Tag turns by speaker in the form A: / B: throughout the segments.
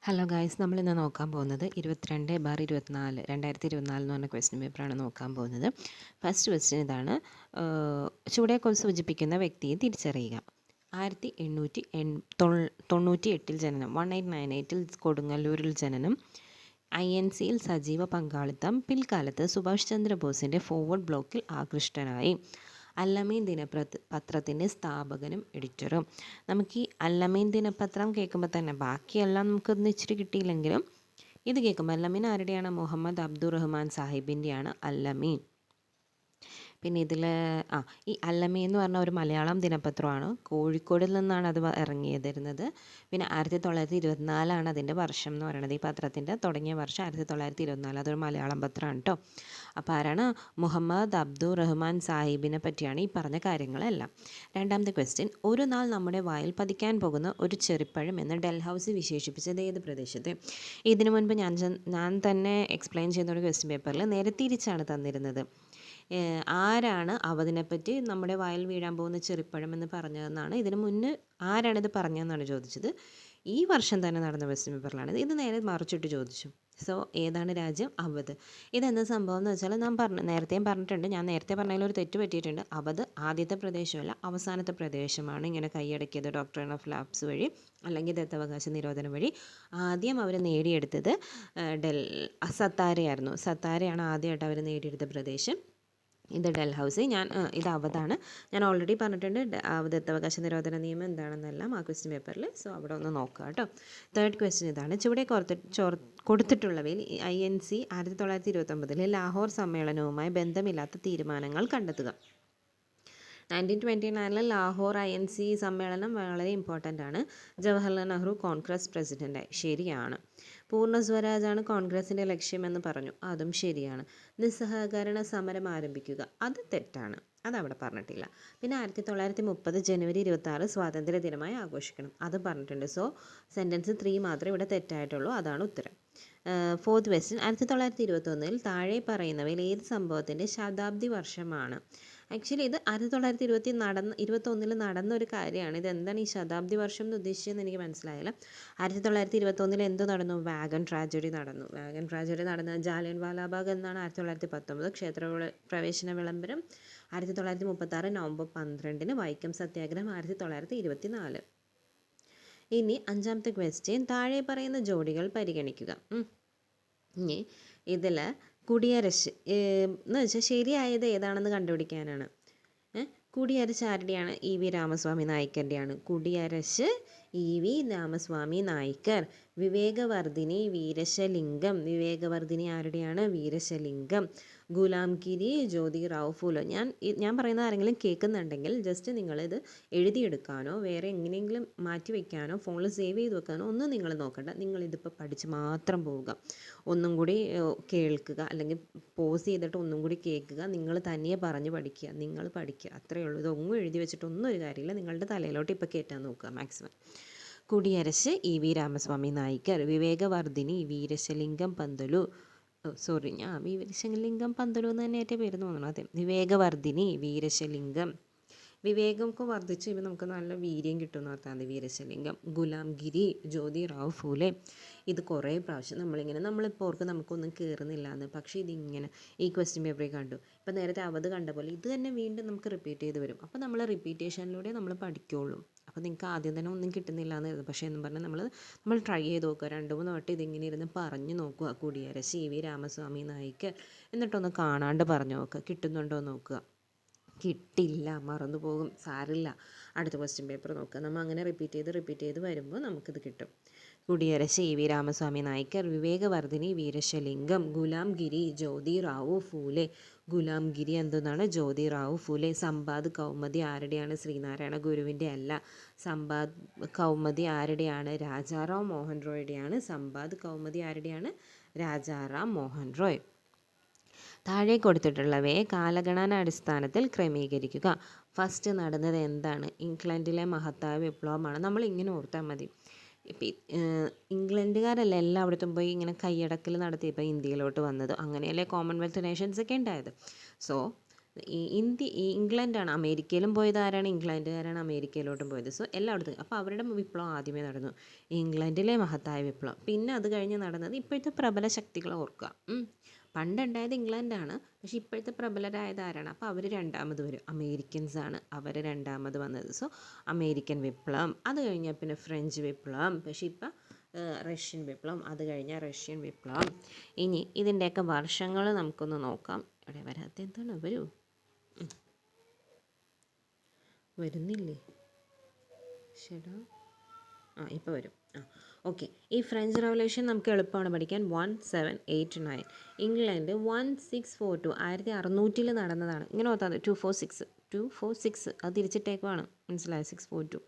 A: Hello guys, നമ്മളിന്ന് നോക്കാൻ പോകുന്നത് 22/24 2024 എന്ന് പറഞ്ഞ ക്വസ്റ്റ്യൻ പേപ്പറാണ് നോക്കാൻ പോകുന്നത്. ഫസ്റ്റ് ക്വസ്റ്റ്യൻ ഇതാണ്. ചുവടെയൊക്കെ സൂചിപ്പിക്കുന്ന വ്യക്തിയെ തിരിച്ചറിയുക. 1898 ജനനം, 1898 കൊടുങ്ങല്ലൂരിൽ ജനനം, INC സജീവ പങ്കാളിത്തം, പിൽക്കാലത്ത് സുഭാഷ് ചന്ദ്രബോസിൻ്റെ ഫോർവേഡ് ബ്ലോക്കിൽ ആകൃഷ്ടനായി. അല്ലമീൻ ദിനപത്രത്തിൻ്റെ സ്ഥാപകനും എഡിറ്ററും. നമുക്ക് ഈ അല്ലമീൻ ദിനപത്രം കേൾക്കുമ്പോൾ തന്നെ ബാക്കിയെല്ലാം നമുക്കൊന്ന് ഇച്ചിരി കിട്ടിയില്ലെങ്കിലും ഇത് കേൾക്കുമ്പോൾ അല്ലമീൻ ആരുടെയാണ്? മുഹമ്മദ് അബ്ദുറഹ്മാൻ സാഹിബിൻ്റെയാണ് അല്ലമീൻ. പിന്നെ ഇതിൽ ഈ അല്ലമീൻ എന്ന് പറഞ്ഞ ഒരു മലയാളം ദിനപത്രമാണ്. കോഴിക്കോടിൽ നിന്നാണ് അത് ഇറങ്ങിയതിരുന്നത്. പിന്നെ 1924 അതിൻ്റെ വർഷം എന്ന് പറയുന്നത്. ഈ പത്രത്തിൻ്റെ തുടങ്ങിയ വർഷം 1924. അതൊരു മലയാളം പത്രമാണ് കേട്ടോ. അപ്പോൾ ആരാണ്? മുഹമ്മദ് അബ്ദുറഹ്മാൻ സാഹിബിനെ പറ്റിയാണ് ഈ പറഞ്ഞ കാര്യങ്ങളെല്ലാം. രണ്ടാമത്തെ ക്വസ്റ്റ്യൻ, ഒരു നാൾ നമ്മുടെ വായിൽ പതിക്കാൻ പോകുന്ന ഒരു ചെറിപ്പഴം എന്ന് ഡൽഹൌസി വിശേഷിപ്പിച്ചത് ഏത് പ്രദേശത്തെ? ഇതിനു മുൻപ് ഞാൻ തന്നെ എക്സ്പ്ലെയിൻ ചെയ്യുന്ന ഒരു ക്വസ്റ്റ്യൻ പേപ്പറിൽ നേരെ തിരിച്ചാണ് തന്നിരുന്നത്. ആരാണ് അവതിനെപ്പറ്റി നമ്മുടെ വായിൽ വീഴാൻ പോകുന്ന ചെറിപ്പഴം എന്ന് പറഞ്ഞതെന്നാണ്. ഇതിന് മുന്നേ ആരാണിത് പറഞ്ഞതെന്നാണ് ചോദിച്ചത്. ഈ വർഷം തന്നെ നടന്ന ക്വസ്റ്റ്യൻ പേപ്പറിലാണ് ഇത് നേരെ മറിച്ചിട്ട് ചോദിച്ചു. സോ ഏതാണ് രാജ്യം? അവധ്. ഇതെന്താ സംഭവം എന്ന് വെച്ചാൽ നേരത്തെയും പറഞ്ഞിട്ടുണ്ട്. ഞാൻ നേരത്തെ പറഞ്ഞതിൽ ഒരു തെറ്റ് പറ്റിയിട്ടുണ്ട്. അവധ് ആദ്യത്തെ പ്രദേശമല്ല, അവസാനത്തെ പ്രദേശമാണ് ഇങ്ങനെ കൈയടക്കിയത് ഡോക്ട്രിൻ ഓഫ് ലാപ്സ് വഴി, അല്ലെങ്കിൽ ദത്തവകാശ നിരോധനം വഴി. ആദ്യം അവർ നേടിയെടുത്തത് സത്താരയായിരുന്നു. സത്താരയാണ് ആദ്യമായിട്ട് അവർ നേടിയെടുത്ത പ്രദേശം. ഇത് ഡൽഹൌസി. ഇത് അവധാണ്. ഞാൻ ഓൾറെഡി പറഞ്ഞിട്ടുണ്ട് ദത്തവകാശ നിരോധന നിയമം എന്താണെന്നെല്ലാം ആ ക്വസ്റ്റ്യൻ പേപ്പറിൽ. സോ അവിടെ ഒന്ന് നോക്കുക കേട്ടോ. തേർഡ് ക്വസ്റ്റ്യൻ ഇതാണ്. ചുവടെ കൊടുത്തിട്ടുള്ളവയിൽ INC 1929 ലാഹോർ സമ്മേളനവുമായി ബന്ധമില്ലാത്ത തീരുമാനങ്ങൾ കണ്ടെത്തുക. 1929 ലാഹോർ INC സമ്മേളനം വളരെ ഇമ്പോർട്ടൻ്റ് ആണ്. ജവഹർലാൽ നെഹ്റു കോൺഗ്രസ് പ്രസിഡൻ്റായി. ശരിയാണ്. പൂർണ്ണ സ്വരാജാണ് കോൺഗ്രസിൻ്റെ ലക്ഷ്യമെന്ന് പറഞ്ഞു. അതും ശരിയാണ്. നിസ്സഹകരണ സമരം ആരംഭിക്കുക. അത് തെറ്റാണ്. അതവിടെ പറഞ്ഞിട്ടില്ല. പിന്നെ 1930 ജനുവരി 26 സ്വാതന്ത്ര്യ ദിനമായി ആഘോഷിക്കണം. അത് പറഞ്ഞിട്ടുണ്ട്. സോ സെൻറ്റൻസ് 3 മാത്രമേ ഇവിടെ തെറ്റായിട്ടുള്ളൂ. അതാണ് ഉത്തരം. ഫോർത്ത് ക്വസ്റ്റ്യൻ, 1921 താഴെ പറയുന്നവയിൽ ഏത് സംഭവത്തിൻ്റെ ശതാബ്ദി വർഷമാണ്? ആക്ച്വലി ഇത് 1921 നടന്നൊരു കാര്യമാണ്. ഇതെന്താണ് ഈ ശതാബ്ദി വർഷം എന്ന് ഉദ്ദേശിച്ചതെന്ന് എനിക്ക് മനസ്സിലായില്ല. 1921 എന്ത് നടന്നു? വാഗൺ ട്രാജഡി നടന്നു. വാഗൺ ട്രാജഡി നടന്ന ജാലിയൻ വാലാബാഗ് എന്നാണ് 1919. ക്ഷേത്ര പ്രവേശന വിളംബരം 1936 നവംബർ 12. വൈക്കം സത്യാഗ്രഹം 1924. ഇനി അഞ്ചാമത്തെ ക്വസ്റ്റ്യൻ, താഴെ പറയുന്ന ജോഡികൾ പരിഗണിക്കുക. ഇനി ഇതിൽ കുടിയരശ് എന്ന് വെച്ചാൽ ശരിയായത് ഏതാണെന്ന് കണ്ടുപിടിക്കാനാണ്. കുടിയരശ് ആരുടെയാണ്? EV രാമസ്വാമി നായ്ക്കറിൻ്റെയാണ്. കുടിയരശ് EV രാമസ്വാമി നായ്ക്കർ. വിവേകവർദ്ധിനി വീരശലിംഗം. വിവേകവർദ്ധിനി ആരുടെയാണ്? വീരശലിംഗം. ഗുലാംഗിരി ജ്യോതിറാവു ഫൂലെ. ഞാൻ പറയുന്നത് ആരെങ്കിലും കേൾക്കുന്നുണ്ടെങ്കിൽ ജസ്റ്റ് നിങ്ങളിത് എഴുതിയെടുക്കാനോ വേറെ എങ്ങനെയെങ്കിലും മാറ്റി വയ്ക്കാനോ ഫോണിൽ സേവ് ചെയ്ത് വെക്കാനോ ഒന്നും നിങ്ങൾ നോക്കണ്ട. നിങ്ങളിതിപ്പോൾ പഠിച്ച് മാത്രം പോവുക. ഒന്നും കൂടി കേൾക്കുക, അല്ലെങ്കിൽ പോസ് ചെയ്തിട്ട് ഒന്നും കൂടി കേൾക്കുക. നിങ്ങൾ തനിയെ പറഞ്ഞ് പഠിക്കുക. നിങ്ങൾ പഠിക്കുക. അത്രയേ ഉള്ളൂ. ഇതൊന്നും എഴുതി വെച്ചിട്ടൊന്നും ഒരു കാര്യമില്ല. നിങ്ങളുടെ തലയിലോട്ട് ഇപ്പോൾ കയറ്റാൻ നോക്കുക മാക്സിമം. കുടിയരശ് EV രാമസ്വാമി നായ്ക്കർ. വിവേകവർദ്ധിനി വീരശലിംഗം പന്തലു. വീരശലിംഗം പന്തലു എന്ന് തന്നെ ഏറ്റവും പേര് തോന്നണം. അതെ, വിവേകവർദ്ധിനി വീരശലിംഗം. വിവേകമൊക്കെ വർദ്ധിച്ച് കഴിയുമ്പോൾ നമുക്ക് നല്ല വീര്യം കിട്ടുമെന്ന് ഓർത്താൽ മതി. വീരശലിംഗം. ഗുലാംഗിരി ജ്യോതിറാവു ഫൂലെ. ഇത് കുറേ പ്രാവശ്യം നമ്മളിപ്പോൾ ഓർക്ക് നമുക്കൊന്നും കയറുന്നില്ല എന്ന്. പക്ഷേ ഇതിങ്ങനെ ഈ ക്വസ്റ്റ്യൻ പേപ്പറിൽ കണ്ടു. ഇപ്പം നേരത്തെ അവധ് കണ്ട പോലെ ഇത് തന്നെ വീണ്ടും നമുക്ക് റിപ്പീറ്റ് ചെയ്ത് വരും. അപ്പോൾ നമ്മൾ റിപ്പീറ്റേഷനിലൂടെ നമ്മൾ പഠിക്കുകയുള്ളൂ. അപ്പോൾ നിങ്ങൾക്ക് ആദ്യം തന്നെ ഒന്നും കിട്ടുന്നില്ല എന്ന് കരുതും. പക്ഷേ എന്നും പറഞ്ഞാൽ നമ്മൾ ട്രൈ ചെയ്ത് നോക്കുക. 2-3 വട്ടം ഇതിങ്ങനെ ഇരുന്ന് പറഞ്ഞു നോക്കുക. കുടിയരശ് EV രാമസ്വാമി നായ്ക്കർ. എന്നിട്ടൊന്ന് കാണാണ്ട് പറഞ്ഞു നോക്കുക. കിട്ടുന്നുണ്ടോ നോക്കുക. കിട്ടില്ല, മറന്നു പോകും, സാരില്ല. അടുത്ത ക്വസ്റ്റ്യൻ പേപ്പർ നോക്കുക. നമ്മൾ അങ്ങനെ റിപ്പീറ്റ് ചെയ്ത് വരുമ്പോൾ നമുക്കിത് കിട്ടും. കുടിയരശ് EV രാമസ്വാമി നായ്ക്കർ. വിവേകവർദ്ധിനി വീരശലിംഗം. ഗുലാംഗിരി ജ്യോതിറാവു ഫൂലെ. ഗുലാംഗിരി എന്തെന്നാണ്? ജ്യോതിറാവു ഫൂലെ. സമ്പാദ് കൗമുദി ആരുടെയാണ്? ശ്രീനാരായണ ഗുരുവിൻ്റെ അല്ല. സമ്പാദ് കൗമുദി ആരുടെയാണ്? രാജാറാം മോഹൻ റോയുടെയാണ്. സമ്പാദ് കൗമുദി ആരുടെയാണ്? രാജാറാം മോഹൻ റോയ്. താഴെ കൊടുത്തിട്ടുള്ളവയെ കാലഗണനാടിസ്ഥാനത്തിൽ ക്രമീകരിക്കുക. ഫസ്റ്റ് നടന്നത് എന്താണ്? ഇംഗ്ലണ്ടിലെ മഹത്തായ വിപ്ലവമാണ്. നമ്മൾ ഇങ്ങനെ ഓർത്താൽ മതി. ഇപ്പം ഇംഗ്ലണ്ടുകാരല്ല എല്ലായിടത്തും പോയി ഇങ്ങനെ കൈയടക്കൽ നടത്തി ഇപ്പോൾ ഇന്ത്യയിലോട്ട് വന്നത്. അങ്ങനെയല്ലേ കോമൺവെൽത്ത് നേഷൻസ് ഒക്കെ ഉണ്ടായത്. സോ ഇംഗ്ലണ്ടാണ് അമേരിക്കയിലും പോയത്, ആരാണ്? ഇംഗ്ലണ്ടുകാരാണ് അമേരിക്കയിലോട്ടും പോയത്. സോ എല്ലായിടത്തും അപ്പോൾ അവരുടെ വിപ്ലവം ആദ്യമേ നടന്നു, ഇംഗ്ലണ്ടിലെ മഹത്തായ വിപ്ലവം. പിന്നെ അത് കഴിഞ്ഞ് നടന്നത് ഇപ്പോഴത്തെ പ്രബല ശക്തികളെ ഓർക്കുക. പണ്ടുണ്ടായത് ഇംഗ്ലണ്ടാണ്, പക്ഷേ ഇപ്പോഴത്തെ പ്രബലരായത് ആരാണ്? അപ്പോൾ അവർ രണ്ടാമത് വരും, അമേരിക്കൻസ് ആണ് അവർ രണ്ടാമത് വന്നത്. സോ അമേരിക്കൻ വിപ്ലവം, അത് കഴിഞ്ഞാൽ പിന്നെ ഫ്രഞ്ച് വിപ്ലവം, പക്ഷേ ഇപ്പം റഷ്യൻ വിപ്ലവം, അത് കഴിഞ്ഞാൽ റഷ്യൻ വിപ്ലവം. ഇനി ഇതിൻ്റെയൊക്കെ വർഷങ്ങൾ നമുക്കൊന്ന് നോക്കാം. ഇവിടെ വരാത്ത എന്താണ്? വരുന്നില്ലേ? ശരി, ഇപ്പോൾ വരും. ഓക്കെ. ഈ ഫ്രഞ്ച് റവല്യൂഷൻ നമുക്ക് എളുപ്പമാണ് പഠിക്കാൻ. 1789. ഇംഗ്ലണ്ട് 1642, 1600 നടന്നതാണ്. ഇങ്ങനെ ഓർത്താൽ 246 അത് തിരിച്ചിട്ടേക്കുവാണ്, മനസ്സിലായോ? 642.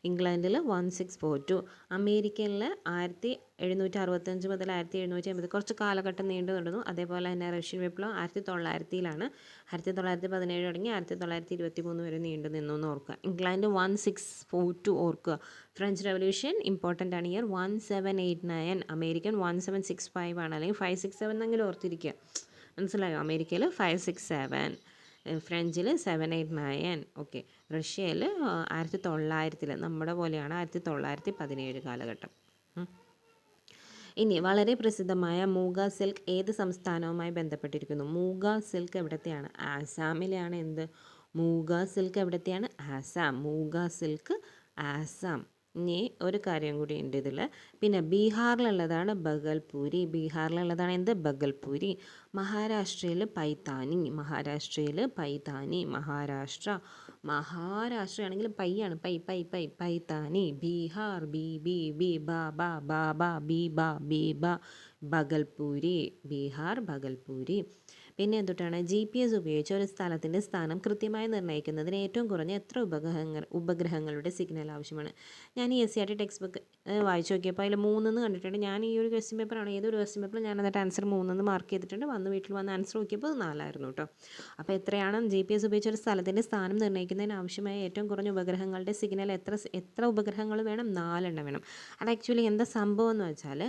A: ഇംഗ്ലണ്ടിൽ 1642, അമേരിക്കയിൽ 1765 മുതൽ 1780, കുറച്ച് കാലഘട്ടം നീണ്ടു നടന്നു. അതേപോലെ തന്നെ റഷ്യൻ വിപ്ലവം 1900-ലാണ്, 1917 തുടങ്ങി 1923 വരെ നീണ്ടു നിന്നു എന്ന് ഓർക്കുക. ഇംഗ്ലണ്ട് 1642 ഓർക്കുക. ഫ്രഞ്ച് റവല്യൂഷൻ ഇമ്പോർട്ടൻ്റ് ആണ്. ഇയർ 1789. അമേരിക്കൻ 1765 ആണ്, അല്ലെങ്കിൽ 567 എന്നെങ്കിലും ഓർത്തിരിക്കുക, മനസ്സിലായോ? അമേരിക്കയിൽ 567, ഫ്രഞ്ചിൽ 789. ഓക്കെ. റഷ്യയിൽ 1900, നമ്മുടെ പോലെയാണ് 1917 കാലഘട്ടം. ഇനി വളരെ പ്രസിദ്ധമായ മൂഗ സിൽക്ക് ഏത് സംസ്ഥാനവുമായി ബന്ധപ്പെട്ടിരിക്കുന്നു? മൂഗ സിൽക്ക് എവിടത്തെയാണ്? ആസാമിലെയാണ്. എന്ത്? മൂഗ സിൽക്ക് എവിടത്തെയാണ്? ആസാം. മൂഗ സിൽക്ക് ആസാം. ഇനി ഒരു കാര്യം കൂടി ഉണ്ട് ഇതിൽ. പിന്നെ ബീഹാറിലുള്ളതാണ് ബഗൽപൂരി. ബീഹാറിലുള്ളതാണ് എന്ത്? ബഗൽപൂരി. മഹാരാഷ്ട്രയിൽ പൈത്താനി. മഹാരാഷ്ട്രയാണെങ്കിൽ പൈയാണ്, പൈത്താനി. ബീഹാർ ബി ബഗൽപൂരി. ബീഹാർ ബഗൽപൂരി. പിന്നെ എന്തുട്ടാണ്? GPS ഉപയോഗിച്ച് ഒരു സ്ഥലത്തിൻ്റെ സ്ഥാനം കൃത്യമായി നിർണ്ണയിക്കുന്നതിന് ഏറ്റവും കുറഞ്ഞ എത്ര ഉപഗ്രഹങ്ങളുടെ സിഗ്നൽ ആവശ്യമാണ്? ഞാൻ ഈ SCERT ടെക്സ്റ്റ് ബുക്ക് വായിച്ചു നോക്കിയപ്പോൾ അതിൽ 3 കണ്ടിട്ടുണ്ട്. ഞാൻ ഈ ഒരു ക്വസ്റ്റ്യൻ പേപ്പറാണ്, ഏതൊരു ക്വസ്റ്റ്യൻ പേപ്പറിൽ ഞാൻ എന്നിട്ട് ആൻസർ 3 മാർക്ക് ചെയ്തിട്ടുണ്ട്. വീട്ടിൽ വന്ന് ആൻസർ നോക്കിയപ്പോൾ 4 ആയിരുന്നു കേട്ടോ. അപ്പോൾ എത്രയാണ്? GPS ഉപയോഗിച്ച് ഒരു സ്ഥലത്തിൻ്റെ സ്ഥാനം നിർണ്ണയിക്കുന്നതിന് ആവശ്യമായ ഏറ്റവും കുറഞ്ഞ ഉപഗ്രഹങ്ങളുടെ സിഗ്നൽ എത്ര ഉപഗ്രഹങ്ങൾ വേണം? 4 എണ്ണം വേണം. അത് ആക്ച്വലി എന്താ സംഭവം എന്ന് വെച്ചാൽ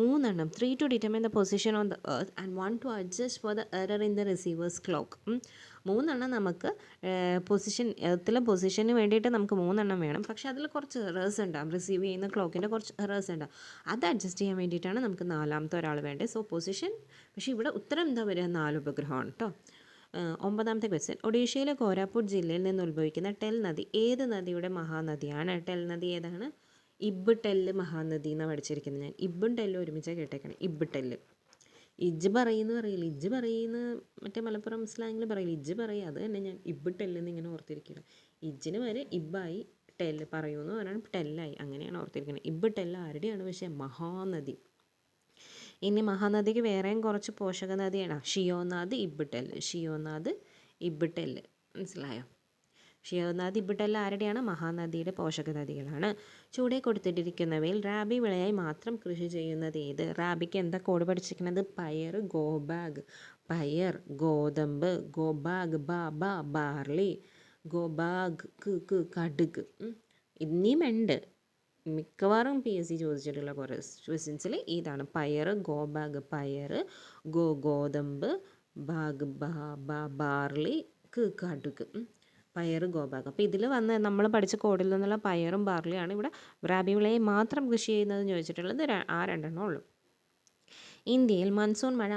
A: 3 എണ്ണം, 3 to determine the position on the earth and 1 to adjust for the error in the receiver's clock. 3 എണ്ണം നമുക്ക് എർത്തിലെ പൊസിഷന് വേണ്ടിയിട്ട് നമുക്ക് 3 എണ്ണം വേണം. പക്ഷേ അതിൽ കുറച്ച് എറേഴ്സ് ഉണ്ടാകും, റിസീവ് ചെയ്യുന്ന ക്ലോക്കിൻ്റെ കുറച്ച് എറേഴ്സ് ഉണ്ടാകും. അത് അഡ്ജസ്റ്റ് ചെയ്യാൻ വേണ്ടിയിട്ടാണ് നമുക്ക് 4ാമത്തെ ഒരാൾ വേണ്ടത്. സോ പൊസിഷൻ, പക്ഷേ ഇവിടെ ഉത്തരം എന്താ വരിക? 4 ഉപഗ്രഹമാണ് കേട്ടോ. 9ാമത്തെ ക്വസ്റ്റ്യൻ. ഒഡീഷയിലെ കോരാപുട്ട് ജില്ലയിൽ നിന്ന് ഉത്ഭവിക്കുന്ന ടെൽ നദി ഏത് നദിയുടെ മഹാനദിയാണ്? ടെൽ നദി ഏതാണ്? ഇബ് ടെല്ല് മഹാനദി എന്നാണ് പഠിച്ചിരിക്കുന്നത് ഞാൻ. ഇബും ടെല്ലും ഒരുമിച്ചാണ് കേട്ടേക്കണം. ഇബ് ടെല്ല്. ഇജ്ജ് പറയില്ല, ഇജ്ജ് പറയുന്ന മറ്റേ മലപ്പുറം സ്ലാങ്ങിൽ പറയില്ല, ഇജ്ജ് പറയും. അത് തന്നെ ഞാൻ ഇബ് ടെല്ലെന്ന് ഇങ്ങനെ ഓർത്തിരിക്കണം. ഇജ്ജിന് വരെ ഇബ്ബായി, ടെല്ല് പറയുമെന്ന് പറഞ്ഞാൽ ടെല്ലായി, അങ്ങനെയാണ് ഓർത്തിരിക്കുന്നത്. ഇബ് ടെല്ല് ആരുടെയാണ്? പക്ഷേ മഹാനദി. ഇനി മഹാനദിക്ക് വേറെയും കുറച്ച് പോഷക നദിയാണ്. ഷിയോനാഥ്, ഇബ് ടെല്ല്, മനസ്സിലായോ? ഷിയോനാഥ്, ഇബ് ടെല്ല് ആരുടെയാണ്? മഹാനദിയുടെ പോഷക നദികളാണ്. ചൂടെ കൊടുത്തിട്ടിരിക്കുന്നവയിൽ റാബി വിളയായി മാത്രം കൃഷി ചെയ്യുന്നത് ഏത്? റാബിക്ക് എന്താ കോഡ് പഠിച്ചിരിക്കുന്നത്? പയർ, ഗോബാഗ്. പയർ, ഗോതമ്പ്, ഗോബാഗ് ബാർലി, ഗോബാഗ് കടുക്. ഇനിയും ഉണ്ട്, മിക്കവാറും PSC ചോദിച്ചിട്ടുള്ള കുറേ ക്വസ്റ്റ്യൻസിൽ ഇതാണ്. പയർ, ഗോബാഗ്, ഗോതമ്പ്, ബാഗ് ബാർലി, കടുക്. പയർ, ഗോബാഗ്. അപ്പോൾ ഇതിൽ വന്ന് നമ്മൾ പഠിച്ച കോഡിൽ നിന്നുള്ള പയറും ബാർലിയാണ് ഇവിടെ റാബി വിളയെ മാത്രം കൃഷി ചെയ്യുന്നതെന്ന് ചോദിച്ചിട്ടുള്ളത്. ആ 2 എണ്ണമേ ഉള്ളൂ. ഇന്ത്യയിൽ മൺസൂൺ മഴ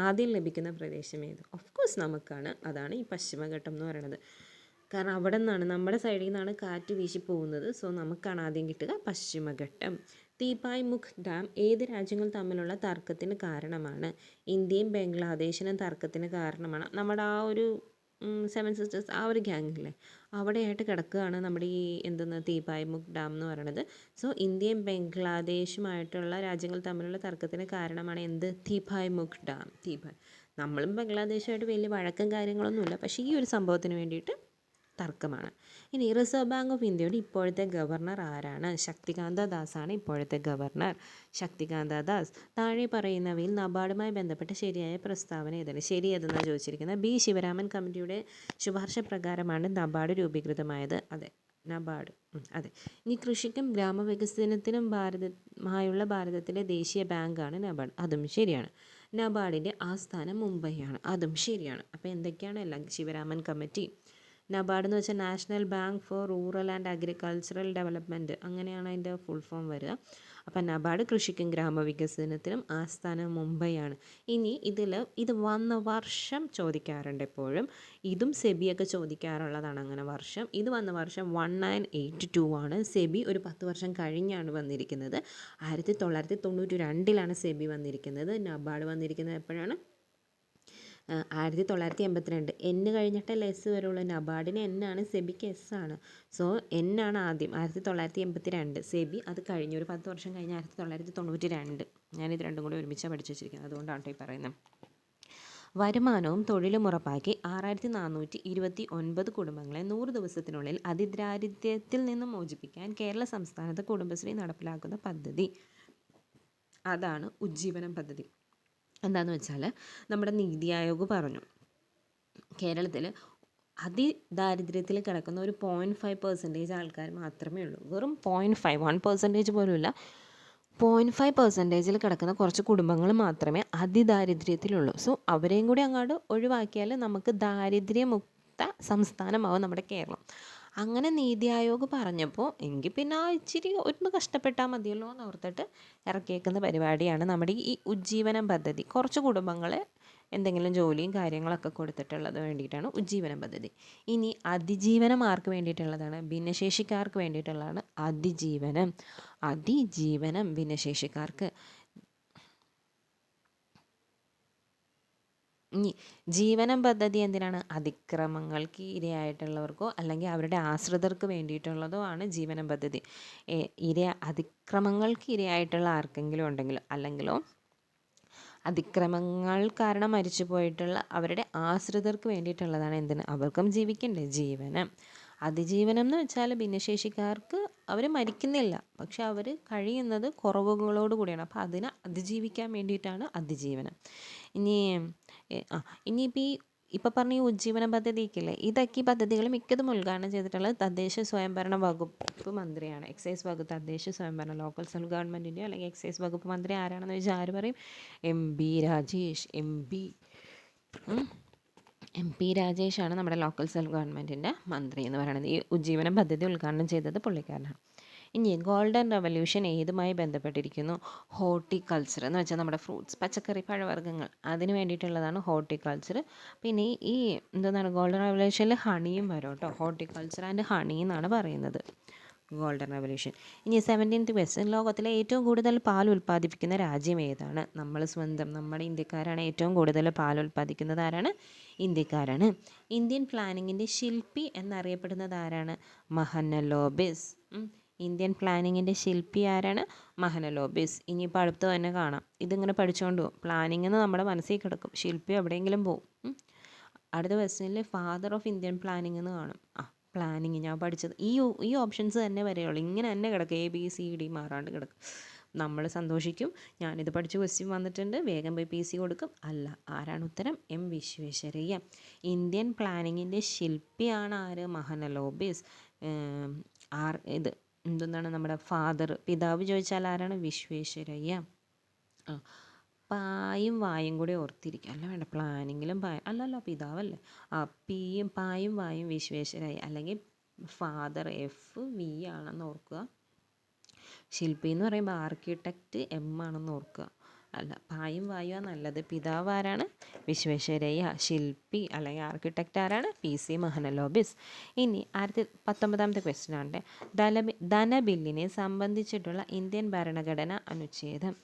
A: ആദ്യം ലഭിക്കുന്ന പ്രദേശം ഏത്? ഓഫ് കോഴ്സ് നമുക്കാണ്, അതാണ് ഈ പശ്ചിമഘട്ടം എന്ന് പറയുന്നത്. കാരണം അവിടെ നിന്നാണ്, നമ്മുടെ സൈഡിൽ നിന്നാണ് കാറ്റ് വീശി പോകുന്നത്. സോ നമുക്കാണ് ആദ്യം കിട്ടുക പശ്ചിമഘട്ടം. തീപായ് മുഖ് ഡാം ഏത് രാജ്യങ്ങൾ തമ്മിലുള്ള തർക്കത്തിന് കാരണമാണ്? ഇന്ത്യയും ബംഗ്ലാദേശിനും തർക്കത്തിന് കാരണമാണ്. നമ്മുടെ ആ ഒരു 7 സിസ്റ്റേഴ്സ്, ആ ഒരു ഗ്യാങ്ങില്ലേ, അവിടെയായിട്ട് കിടക്കുകയാണ് നമ്മുടെ ഈ തീപായ് മുഖ് ഡാം എന്ന് പറയുന്നത്. സോ ഇന്ത്യയും ബംഗ്ലാദേശുമായിട്ടുള്ള രാജ്യങ്ങൾ തമ്മിലുള്ള തർക്കത്തിന് കാരണമാണ് എന്ത്? തീപായ് മുഖ് ഡാം. നമ്മളും ബംഗ്ലാദേശുമായിട്ട് വലിയ വഴക്കം കാര്യങ്ങളൊന്നുമില്ല, പക്ഷേ ഈ ഒരു സംഭവത്തിന് വേണ്ടിയിട്ട് തർക്കമാണ്. ഇനി റിസർവ് ബാങ്ക് ഓഫ് ഇന്ത്യയുടെ ഇപ്പോഴത്തെ ഗവർണർ ആരാണ്? ശക്തികാന്ത ദാസാണ് ഇപ്പോഴത്തെ ഗവർണർ. ശക്തികാന്ത ദാസ്. താഴെ പറയുന്നവയിൽ നബാർഡുമായി ബന്ധപ്പെട്ട ശരിയായ പ്രസ്താവന ഏതാണ്? ശരി ഏതെന്നാണ് ചോദിച്ചിരിക്കുന്നത്. ബി ശിവരാമൻ കമ്മിറ്റിയുടെ ശുപാർശ പ്രകാരമാണ് നബാർഡ് രൂപീകൃതമായത്. അതെ, നബാർഡ്. അതെ. ഇനി കൃഷിക്കും ഗ്രാമവികസനത്തിനും ഭാരതത്തിലെ ദേശീയ ബാങ്കാണ് നബാർഡ്. അതും ശരിയാണ്. നബാർഡിൻ്റെ ആസ്ഥാനം മുംബൈയാണ്. അതും ശരിയാണ്. അപ്പോൾ എന്തൊക്കെയാണ് എല്ലാം ശിവരാമൻ കമ്മിറ്റി. നബാർഡ് എന്ന് വെച്ചാൽ national bank for rural and agricultural development, അങ്ങനെയാണ് അതിൻ്റെ ഫുൾ ഫോം വരിക. അപ്പം നബാർഡ് കൃഷിക്കും ഗ്രാമവികസനത്തിനും ആസ്ഥാനം മുംബൈയാണ്. ഇനി ഇത് വന്ന വർഷം ചോദിക്കാറുണ്ട് എപ്പോഴും. ഇതും സെബിയൊക്കെ ചോദിക്കാറുള്ളതാണ് അങ്ങനെ വർഷം. ഇത് വന്ന വർഷം 1982 ആണ്. സെബി ഒരു 10 വർഷം കഴിഞ്ഞാണ് വന്നിരിക്കുന്നത്. 1992 സെബി വന്നിരിക്കുന്നത്. നബാർഡ് വന്നിരിക്കുന്നത് എപ്പോഴാണ്? 1982. എൻ കഴിഞ്ഞിട്ടല്ലേ എസ് വരുള്ളൂ. നബാർഡിന് എൻ ആണ്, സെബിക്ക് എസ് ആണ്. സോ എൻ ആണ് ആദ്യം. 1982. സെബി അത് കഴിഞ്ഞ് ഒരു 10 വർഷം കഴിഞ്ഞ് 1992. ഞാനിത് രണ്ടും കൂടി ഒരുമിച്ചാണ് പഠിച്ചു വെച്ചിരിക്കുന്നത്, അതുകൊണ്ടാണ് ഈ പറയുന്നത്. വരുമാനവും തൊഴിലും ഉറപ്പാക്കി 6429 കുടുംബങ്ങളെ 100 ദിവസത്തിനുള്ളിൽ അതിദാരിദ്ര്യത്തിൽ നിന്നും മോചിപ്പിക്കാൻ കേരള സംസ്ഥാനത്ത് കുടുംബശ്രീ നടപ്പിലാക്കുന്ന പദ്ധതി, അതാണ് ഉജ്ജീവനം പദ്ധതി. എന്താണെന്ന് വെച്ചാൽ നമ്മുടെ നീതി ആയോഗ് പറഞ്ഞു, കേരളത്തിൽ അതിദാരിദ്ര്യത്തിൽ കിടക്കുന്ന ഒരു 0.5% ആൾക്കാർ മാത്രമേ ഉള്ളൂ. വെറും 0.5, 1% പോലുമില്ല, 0.5% കിടക്കുന്ന കുറച്ച് കുടുംബങ്ങൾ മാത്രമേ അതിദാരിദ്ര്യത്തിലുള്ളൂ. സോ അവരെയും കൂടി അങ്ങോട്ട് ഒഴിവാക്കിയാൽ നമുക്ക് ദാരിദ്ര്യമുക്ത സംസ്ഥാനമാവും നമ്മുടെ കേരളം. അങ്ങനെ നീതി ആയോഗ് പറഞ്ഞപ്പോൾ എങ്കിൽ പിന്നെ ഇച്ചിരി ഒന്ന് കഷ്ടപ്പെട്ടാൽ മതിയല്ലോ എന്ന് ഓർത്തിട്ട് ഇറക്കിയേക്കുന്ന പരിപാടിയാണ് നമ്മുടെ ഈ ഉജ്ജീവനം പദ്ധതി. കുറച്ച് കുടുംബങ്ങളെ എന്തെങ്കിലും ജോലിയും കാര്യങ്ങളൊക്കെ കൊടുത്തിട്ടുള്ളത് വേണ്ടിയിട്ടാണ് ഉജ്ജീവനം പദ്ധതി. ഇനി അതിജീവനം ആർക്ക് വേണ്ടിയിട്ടുള്ളതാണ്? ഭിന്നശേഷിക്കാർക്ക് വേണ്ടിയിട്ടുള്ളതാണ് അതിജീവനം ഭിന്നശേഷിക്കാർക്ക്. ഇനി ജീവനം പദ്ധതി എന്തിനാണ്? അതിക്രമങ്ങൾക്ക് ഇരയായിട്ടുള്ളവർക്കോ അല്ലെങ്കിൽ അവരുടെ ആശ്രിതർക്ക് വേണ്ടിയിട്ടുള്ളതോ ആണ് ജീവനം പദ്ധതി. അതിക്രമങ്ങൾക്ക് ഇരയായിട്ടുള്ള ആർക്കെങ്കിലും ഉണ്ടെങ്കിലോ അല്ലെങ്കിലോ അതിക്രമങ്ങൾ കാരണം മരിച്ചു പോയിട്ടുള്ള അവരുടെ ആശ്രിതർക്ക് വേണ്ടിയിട്ടുള്ളതാണ്. എന്തിന്? അവർക്കും ജീവിക്കണ്ടേ, ജീവനം. അതിജീവനം എന്ന് വെച്ചാൽ ഭിന്നശേഷിക്കാർക്ക് അവർ മരിക്കുന്നില്ല, പക്ഷെ അവർ കഴിയുന്നത് കുറവുകളോട് കൂടിയാണ്. അപ്പോൾ അതിനെ അതിജീവിക്കാൻ വേണ്ടിയിട്ടാണ് അതിജീവനം. ഇനിയിപ്പോൾ ഇപ്പം പറഞ്ഞ ഈ ഉജ്ജീവന പദ്ധതിക്കില്ലേ, ഈ പദ്ധതികൾ മിക്കതും ഉദ്ഘാടനം ചെയ്തിട്ടുള്ളത് തദ്ദേശ സ്വയംഭരണ വകുപ്പ് മന്ത്രിയാണ്. എക്സൈസ് വകുപ്പ്, തദ്ദേശ സ്വയംഭരണ ലോക്കൽ സെൽഫ് ഗവൺമെൻറ്റിൻ്റെയോ അല്ലെങ്കിൽ എക്സൈസ് വകുപ്പ് മന്ത്രി ആരാണെന്ന് ചോദിച്ചാൽ ആര് പറയും? എം പി രാജേഷാണ് നമ്മുടെ ലോക്കൽ സെൽഫ് ഗവൺമെൻറ്റിൻ്റെ മന്ത്രി എന്ന് പറയുന്നത്. ഈ ഉജ്ജീവനം പദ്ധതി ഉദ്ഘാടനം ചെയ്തത് പുള്ളിക്കാരനാണ്. ഇനി ഗോൾഡൻ റവല്യൂഷൻ ഏതുമായി ബന്ധപ്പെട്ടിരിക്കുന്നു? ഹോർട്ടിക്കൾച്ചർ എന്ന് വെച്ചാൽ നമ്മുടെ ഫ്രൂട്ട്സ്, പച്ചക്കറി, പഴവർഗ്ഗങ്ങൾ, അതിന് വേണ്ടിയിട്ടുള്ളതാണ് ഹോർട്ടിക്കൾച്ചർ. പിന്നെ ഈ എന്താണ് ഗോൾഡൻ റവല്യൂഷനിൽ ഹണിയും വരും കേട്ടോ. ഹോർട്ടിക്കൾച്ചർ ആൻഡ് ഹണി എന്നാണ് പറയുന്നത് ഗോൾഡൻ റവല്യൂഷൻ. ഇനി 17th ക്വസ്റ്റ്യൻ, ലോകത്തിലെ ഏറ്റവും കൂടുതൽ പാൽ ഉൽപ്പാദിപ്പിക്കുന്ന രാജ്യം ഏതാണ്? നമ്മുടെ ഇന്ത്യക്കാരാണ് ഏറ്റവും കൂടുതൽ പാൽ ഉൽപ്പാദിക്കുന്നത്. ആരാണ്? ഇന്ത്യക്കാരാണ്. ഇന്ത്യൻ പ്ലാനിങ്ങിൻ്റെ ശില്പി എന്നറിയപ്പെടുന്നത് ആരാണ്? മഹനലോബിസ്. ഇന്ത്യൻ പ്ലാനിങ്ങിൻ്റെ ശില്പി ആരാണ്? മഹനലോബിസ്. ഇനിയിപ്പോൾ അടുത്ത് തന്നെ കാണാം. ഇതിങ്ങനെ പഠിച്ചുകൊണ്ട് പോകും. പ്ലാനിങ് എന്ന് നമ്മുടെ മനസ്സിൽ കിടക്കും, ശില്പി എവിടെയെങ്കിലും പോകും. അടുത്ത ക്വസ്റ്റ്യനിൽ ഫാദർ ഓഫ് ഇന്ത്യൻ പ്ലാനിങ് എന്ന് കാണും. പ്ലാനിങ് ഞാൻ പഠിച്ചത് ഈ ഓപ്ഷൻസ് തന്നെ വരെയുള്ളൂ. ഇങ്ങനെ തന്നെ കിടക്കും, ABCD മാറാണ്ട് കിടക്കും. നമ്മൾ സന്തോഷിക്കും, ഞാനിത് പഠിച്ച് ക്വസ്റ്റ്യൻ വന്നിട്ടുണ്ട്, വേഗം പോയി PC കൊടുക്കും. അല്ല, ആരാണ് ഉത്തരം? M വിശ്വേശ്വരയ്യ. ഇന്ത്യൻ പ്ലാനിങ്ങിൻ്റെ ശില്പിയാണ് ആര്? മഹനലോബിസ്. എന്താണ് നമ്മുടെ ഫാദർ, പിതാവ് ചോദിച്ചാൽ ആരാണ്? വിശ്വേശ്വരയ്യ. പായും വായും കൂടി ഓർത്തിരിക്കുക. അല്ല വേണ്ട, പ്ലാനിങ്ങിലും അല്ലല്ലോ, പിതാവല്ലേ. പായും വായും വിശ്വേശ്വരയ്യ, അല്ലെങ്കിൽ ഫാദർ FV ആണെന്ന് ഓർക്കുക. ശില്പി എന്ന് പറയുമ്പോൾ ആർക്കിടെക്റ്റ് M ആണെന്ന് ഓർക്കുക. അല്ല, പായും വായുവാണ് നല്ലത്. പിതാവ് ആരാണ്? വിശ്വേശ്വരയ്യ. ശില്പി അല്ലെങ്കിൽ ആർക്കിടെക്റ്റ് ആരാണ്? PC മഹനലോബിസ്. ഇനി 19ാമത്തെ ക്വസ്റ്റ്യൻ ആണ്. ധനബില്ലിനെ സംബന്ധിച്ചിട്ടുള്ള ഇന്ത്യൻ ഭരണഘടന അനുച്ഛേദം.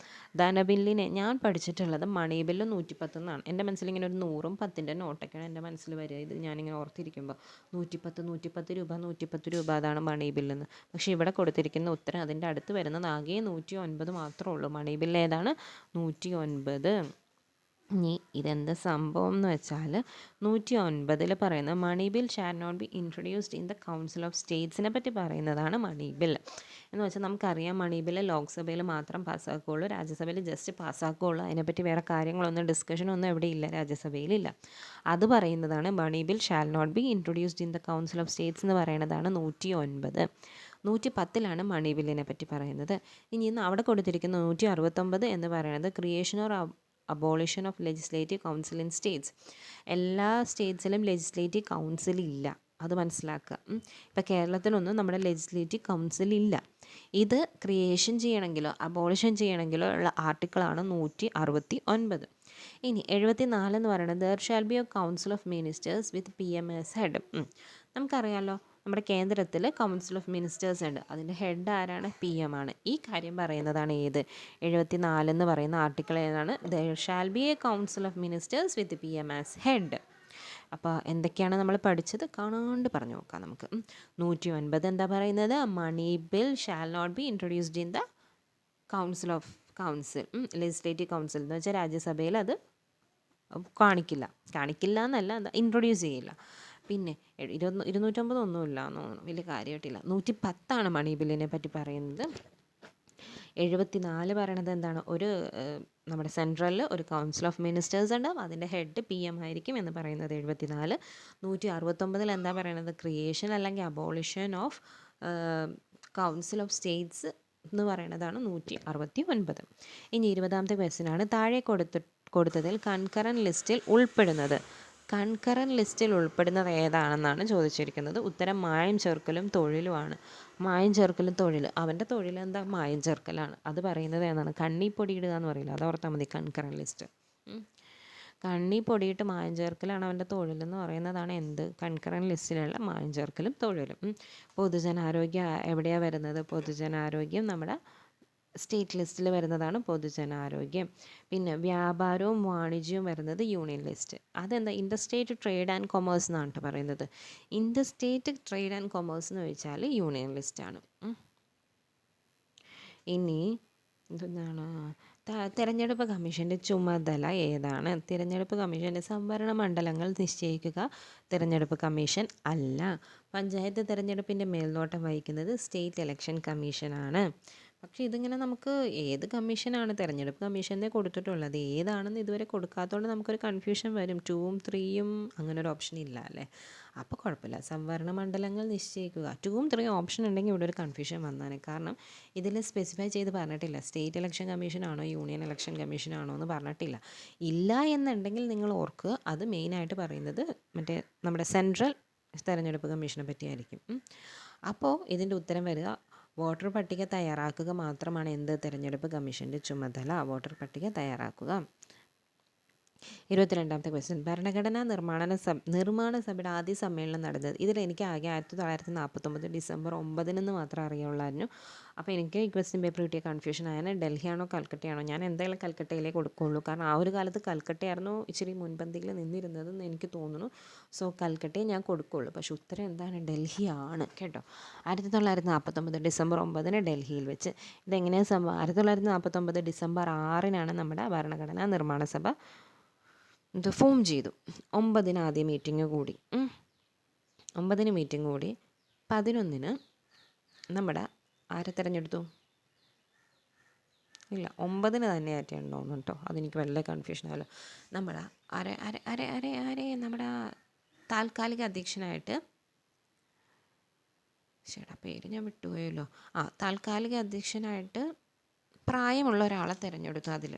A: ധനബില്ലിനെ ഞാൻ പഠിച്ചിട്ടുള്ളത് മണി ബില്ല് 110 എൻ്റെ മനസ്സിൽ ഇങ്ങനെ ഒരു 100ഉം 10ൻ്റെ നോട്ടൊക്കെയാണ് എൻ്റെ മനസ്സിൽ വരിക. ഇത് ഞാനിങ്ങനെ ഓർത്തിരിക്കുമ്പോൾ 110 രൂപ 110 രൂപ, അതാണ് മണി ബില്ലെന്ന്. പക്ഷേ ഇവിടെ കൊടുത്തിരിക്കുന്ന ഉത്തരം അതിൻ്റെ അടുത്ത് വരുന്നത് ആകെ 109 മാത്രമേ ഉള്ളൂ. മണി ബില്ല് ഏതാണ്? 109. ഇനി ഇതെന്താ സംഭവം എന്ന് വെച്ചാൽ 109 പറയുന്നത് money bill shall not be introduced in the council of സ്റ്റേറ്റ്സിനെ പറ്റി പറയുന്നതാണ് മണി ബിൽ. എന്ന് വെച്ചാൽ നമുക്കറിയാം, മണി ബില്ല് ലോക്സഭയിൽ മാത്രം പാസ്സാക്കുകയുള്ളൂ, രാജ്യസഭയിൽ ജസ്റ്റ് പാസ്സാക്കുകയുള്ളൂ. അതിനെപ്പറ്റി വേറെ കാര്യങ്ങളൊന്നും ഡിസ്കഷനൊന്നും എവിടെ ഇല്ല, രാജ്യസഭയിലില്ല. അത് പറയുന്നതാണ് money bill shall not be introduced in the council of states എന്ന് പറയുന്നതാണ് 109. 110 മണി ബില്ലിനെ പറ്റി പറയുന്നത്. ഇനി അവിടെ കൊടുത്തിരിക്കുന്ന 169 എന്ന് പറയുന്നത് creation or abolition of legislative council in States. എല്ലാ സ്റ്റേറ്റ്സിലും ലെജിസ്ലേറ്റീവ് കൗൺസിൽ ഇല്ല, അത് മനസ്സിലാക്കുക. ഇപ്പോൾ കേരളത്തിലൊന്നും നമ്മുടെ ലെജിസ്ലേറ്റീവ് കൗൺസിൽ ഇല്ല. ഇത് ക്രിയേഷൻ ചെയ്യണമെങ്കിലോ അബോളിഷൻ ചെയ്യണമെങ്കിലോ ഉള്ള ആർട്ടിക്കിളാണ് 169. ഇനി 74 എന്ന് പറയുന്നത് there shall be A council of ministers with PM as head. നമുക്കറിയാമല്ലോ നമ്മുടെ കേന്ദ്രത്തിൽ കൗൺസിൽ ഓഫ് മിനിസ്റ്റേഴ്സ് ഉണ്ട്, അതിൻ്റെ ഹെഡ് ആരാണ്? PM ആണ്. ഈ കാര്യം പറയുന്നതാണ് ഏത് 74 എന്ന് പറയുന്ന ആർട്ടിക്കിൾ ഏതാണ്? There shall be A council of ministers with PM as head. അപ്പോൾ എന്തൊക്കെയാണ് നമ്മൾ പഠിച്ചത്? കാണാണ്ട് പറഞ്ഞു നോക്കാം നമുക്ക്. 109 എന്താ പറയുന്നത്? Money bill shall not be introduced in the council legislative council എന്ന് വെച്ചാൽ രാജ്യസഭയിൽ അത് കാണിക്കില്ല എന്നല്ല, എന്താ ഇൻട്രൊഡ്യൂസ് ചെയ്യില്ല. പിന്നെ 209 ഒന്നുമില്ല എന്ന് തോന്നുന്നു, വലിയ കാര്യമായിട്ടില്ല. 110 മണി ബില്ലിനെ പറ്റി പറയുന്നത്. 74 പറയണത് എന്താണ്? നമ്മുടെ സെൻട്രലിൽ ഒരു കൗൺസിൽ ഓഫ് മിനിസ്റ്റേഴ്സ് ഉണ്ടാവും, അതിൻ്റെ ഹെഡ് PM ആയിരിക്കും എന്ന് പറയുന്നത് 74. 169 എന്താ പറയണത്? ക്രിയേഷൻ അല്ലെങ്കിൽ abolition of council of states എന്ന് പറയുന്നതാണ് 169. ഇനി 20ാമത്തെ ക്വസ്റ്റ്യനാണ് താഴെ കൊടുത്തതിൽ കൺകറൻറ്റ് ലിസ്റ്റിൽ ഉൾപ്പെടുന്നത്. കൺകറൻറ്റ് ലിസ്റ്റിൽ ഉൾപ്പെടുന്നത് ഏതാണെന്നാണ് ചോദിച്ചിരിക്കുന്നത്. ഉത്തരം മായം ചേർക്കലും തൊഴിലുമാണ്. മായം ചേർക്കലും തൊഴിൽ, അവൻ്റെ തൊഴിൽ എന്താ? മായം ചേർക്കലാണ്. അത് പറയുന്നത് ഏതാണ്? കണ്ണിപ്പൊടി ഇടുക എന്ന് പറയില്ല, അത് ഓർത്താൽ മതി. കൺകറൻറ്റ് ലിസ്റ്റ് കണ്ണി പൊടിയിട്ട് മായം ചേർക്കലാണ് അവൻ്റെ തൊഴിലെന്ന് പറയുന്നതാണ് എന്ത്? കൺകറൻറ്റ് ലിസ്റ്റിലുള്ള മായം ചേർക്കലും തൊഴിലും. പൊതുജനാരോഗ്യം എവിടെയാണ് വരുന്നത്? പൊതുജനാരോഗ്യം നമ്മുടെ സ്റ്റേറ്റ് ലിസ്റ്റിൽ വരുന്നതാണ് പൊതുജനാരോഗ്യം. പിന്നെ വ്യാപാരവും വാണിജ്യവും വരുന്നത് യൂണിയൻ ലിസ്റ്റ്. അതെന്താ? ഇൻ്റർസ്റ്റേറ്റ് ട്രേഡ് ആൻഡ് കൊമേഴ്സ് എന്നാണ് പറയുന്നത്. ഇൻ്റർസ്റ്റേറ്റ് ട്രേഡ് ആൻഡ് കൊമേഴ്സ് എന്ന് ചോദിച്ചാൽ യൂണിയൻ ലിസ്റ്റാണ്. ഇനി എന്താണ്? തിരഞ്ഞെടുപ്പ് കമ്മീഷൻ്റെ ചുമതല ഏതാണ്? തിരഞ്ഞെടുപ്പ് കമ്മീഷൻ്റെ സംവരണ മണ്ഡലങ്ങൾ നിശ്ചയിക്കുക തിരഞ്ഞെടുപ്പ് കമ്മീഷൻ അല്ല. പഞ്ചായത്ത് തിരഞ്ഞെടുപ്പിൻ്റെ മേൽനോട്ടം വഹിക്കുന്നത് സ്റ്റേറ്റ് ഇലക്ഷൻ കമ്മീഷനാണ്. പക്ഷേ ഇതിങ്ങനെ നമുക്ക് ഏത് കമ്മീഷനാണ്? തിരഞ്ഞെടുപ്പ് കമ്മീഷനെ കൊടുത്തിട്ടുള്ളത്, ഏതാണെന്ന് ഇതുവരെ കൊടുക്കാത്തതുകൊണ്ട് നമുക്കൊരു കൺഫ്യൂഷൻ വരും. 2ഉം 3ഉം അങ്ങനെ ഒരു ഓപ്ഷൻ ഇല്ല അല്ലേ? അപ്പോൾ കുഴപ്പമില്ല. സംവരണ മണ്ഡലങ്ങൾ നിശ്ചയിക്കുക. 2ഉം 3ഉം ഓപ്ഷൻ ഉണ്ടെങ്കിൽ ഇവിടെ ഒരു കൺഫ്യൂഷൻ വന്നാണ്. കാരണം ഇതിൽ സ്പെസിഫൈ ചെയ്ത് പറഞ്ഞിട്ടില്ല സ്റ്റേറ്റ് ഇലക്ഷൻ കമ്മീഷനാണോ യൂണിയൻ ഇലക്ഷൻ കമ്മീഷനാണോ എന്ന് പറഞ്ഞിട്ടില്ല. ഇല്ല എന്നുണ്ടെങ്കിൽ നിങ്ങൾ ഓർക്കുക, അത് മെയിനായിട്ട് പറയുന്നത് മറ്റേ നമ്മുടെ സെൻട്രൽ തിരഞ്ഞെടുപ്പ് കമ്മീഷനെ പറ്റിയായിരിക്കും. അപ്പോൾ ഇതിൻ്റെ ഉത്തരം വരിക വോട്ടർ പട്ടിക തയ്യാറാക്കുക മാത്രമാണ് എന്ത്? തിരഞ്ഞെടുപ്പ് കമ്മീഷൻ്റെ ചുമതല. വോട്ടർ പട്ടിക തയ്യാറാക്കുക. 22ാമത്തെ ക്വസ്റ്റ്യൻ ഭരണഘടനാ നിർമ്മാണ സഭയുടെ ആദ്യ സമ്മേളനം നടന്നത്. ഇതിൽ എനിക്ക് ആകെ 1949 ഡിസംബർ 9 മാത്രമേ അറിയുള്ളായിരുന്നു. അപ്പോൾ എനിക്ക് ഈ ക്വസ്റ്റ്യൻ പേപ്പർ കിട്ടിയ കൺഫ്യൂഷൻ ആയാണ് ഡൽഹിയാണോ കൽക്കട്ടയാണോ. ഞാൻ എന്തായാലും കൽക്കട്ടയിലേ കൊടുക്കുകയുള്ളൂ, കാരണം ആ ഒരു കാലത്ത് കൽക്കട്ടയായിരുന്നു ഇച്ചിരി മുൻപന്തിയിൽ നിന്നിരുന്നതെന്ന് എനിക്ക് തോന്നുന്നു. സോ കൽക്കട്ടയെ ഞാൻ കൊടുക്കുകയുള്ളൂ. പക്ഷേ ഉത്തരം എന്താണ്? ഡൽഹിയാണ് കേട്ടോ. 1949 ഡിസംബർ 9 ഡൽഹിയിൽ വെച്ച്. ഇതെങ്ങനെയാണ് സംഭവം? 1949 ഡിസംബർ 6 നമ്മുടെ ഭരണഘടനാ നിർമ്മാണ സഭ ഫോം ചെയ്തു. 9 ആദ്യം മീറ്റിംഗ് കൂടി. 9 മീറ്റിംഗ് കൂടി. 11 നമ്മുടെ ആരെ തിരഞ്ഞെടുത്തു? ഇല്ല, 9 തന്നെ ആയിട്ടുണ്ടോന്ന് കേട്ടോ, അതെനിക്ക് വല്ല കൺഫ്യൂഷനാണല്ലോ. നമ്മുടെ നമ്മുടെ താൽക്കാലിക അധ്യക്ഷനായിട്ട് പേര് ഞാൻ വിട്ടുപോയല്ലോ. താൽക്കാലിക അധ്യക്ഷനായിട്ട് പ്രായമുള്ള ഒരാളെ തിരഞ്ഞെടുത്തു അതിൽ.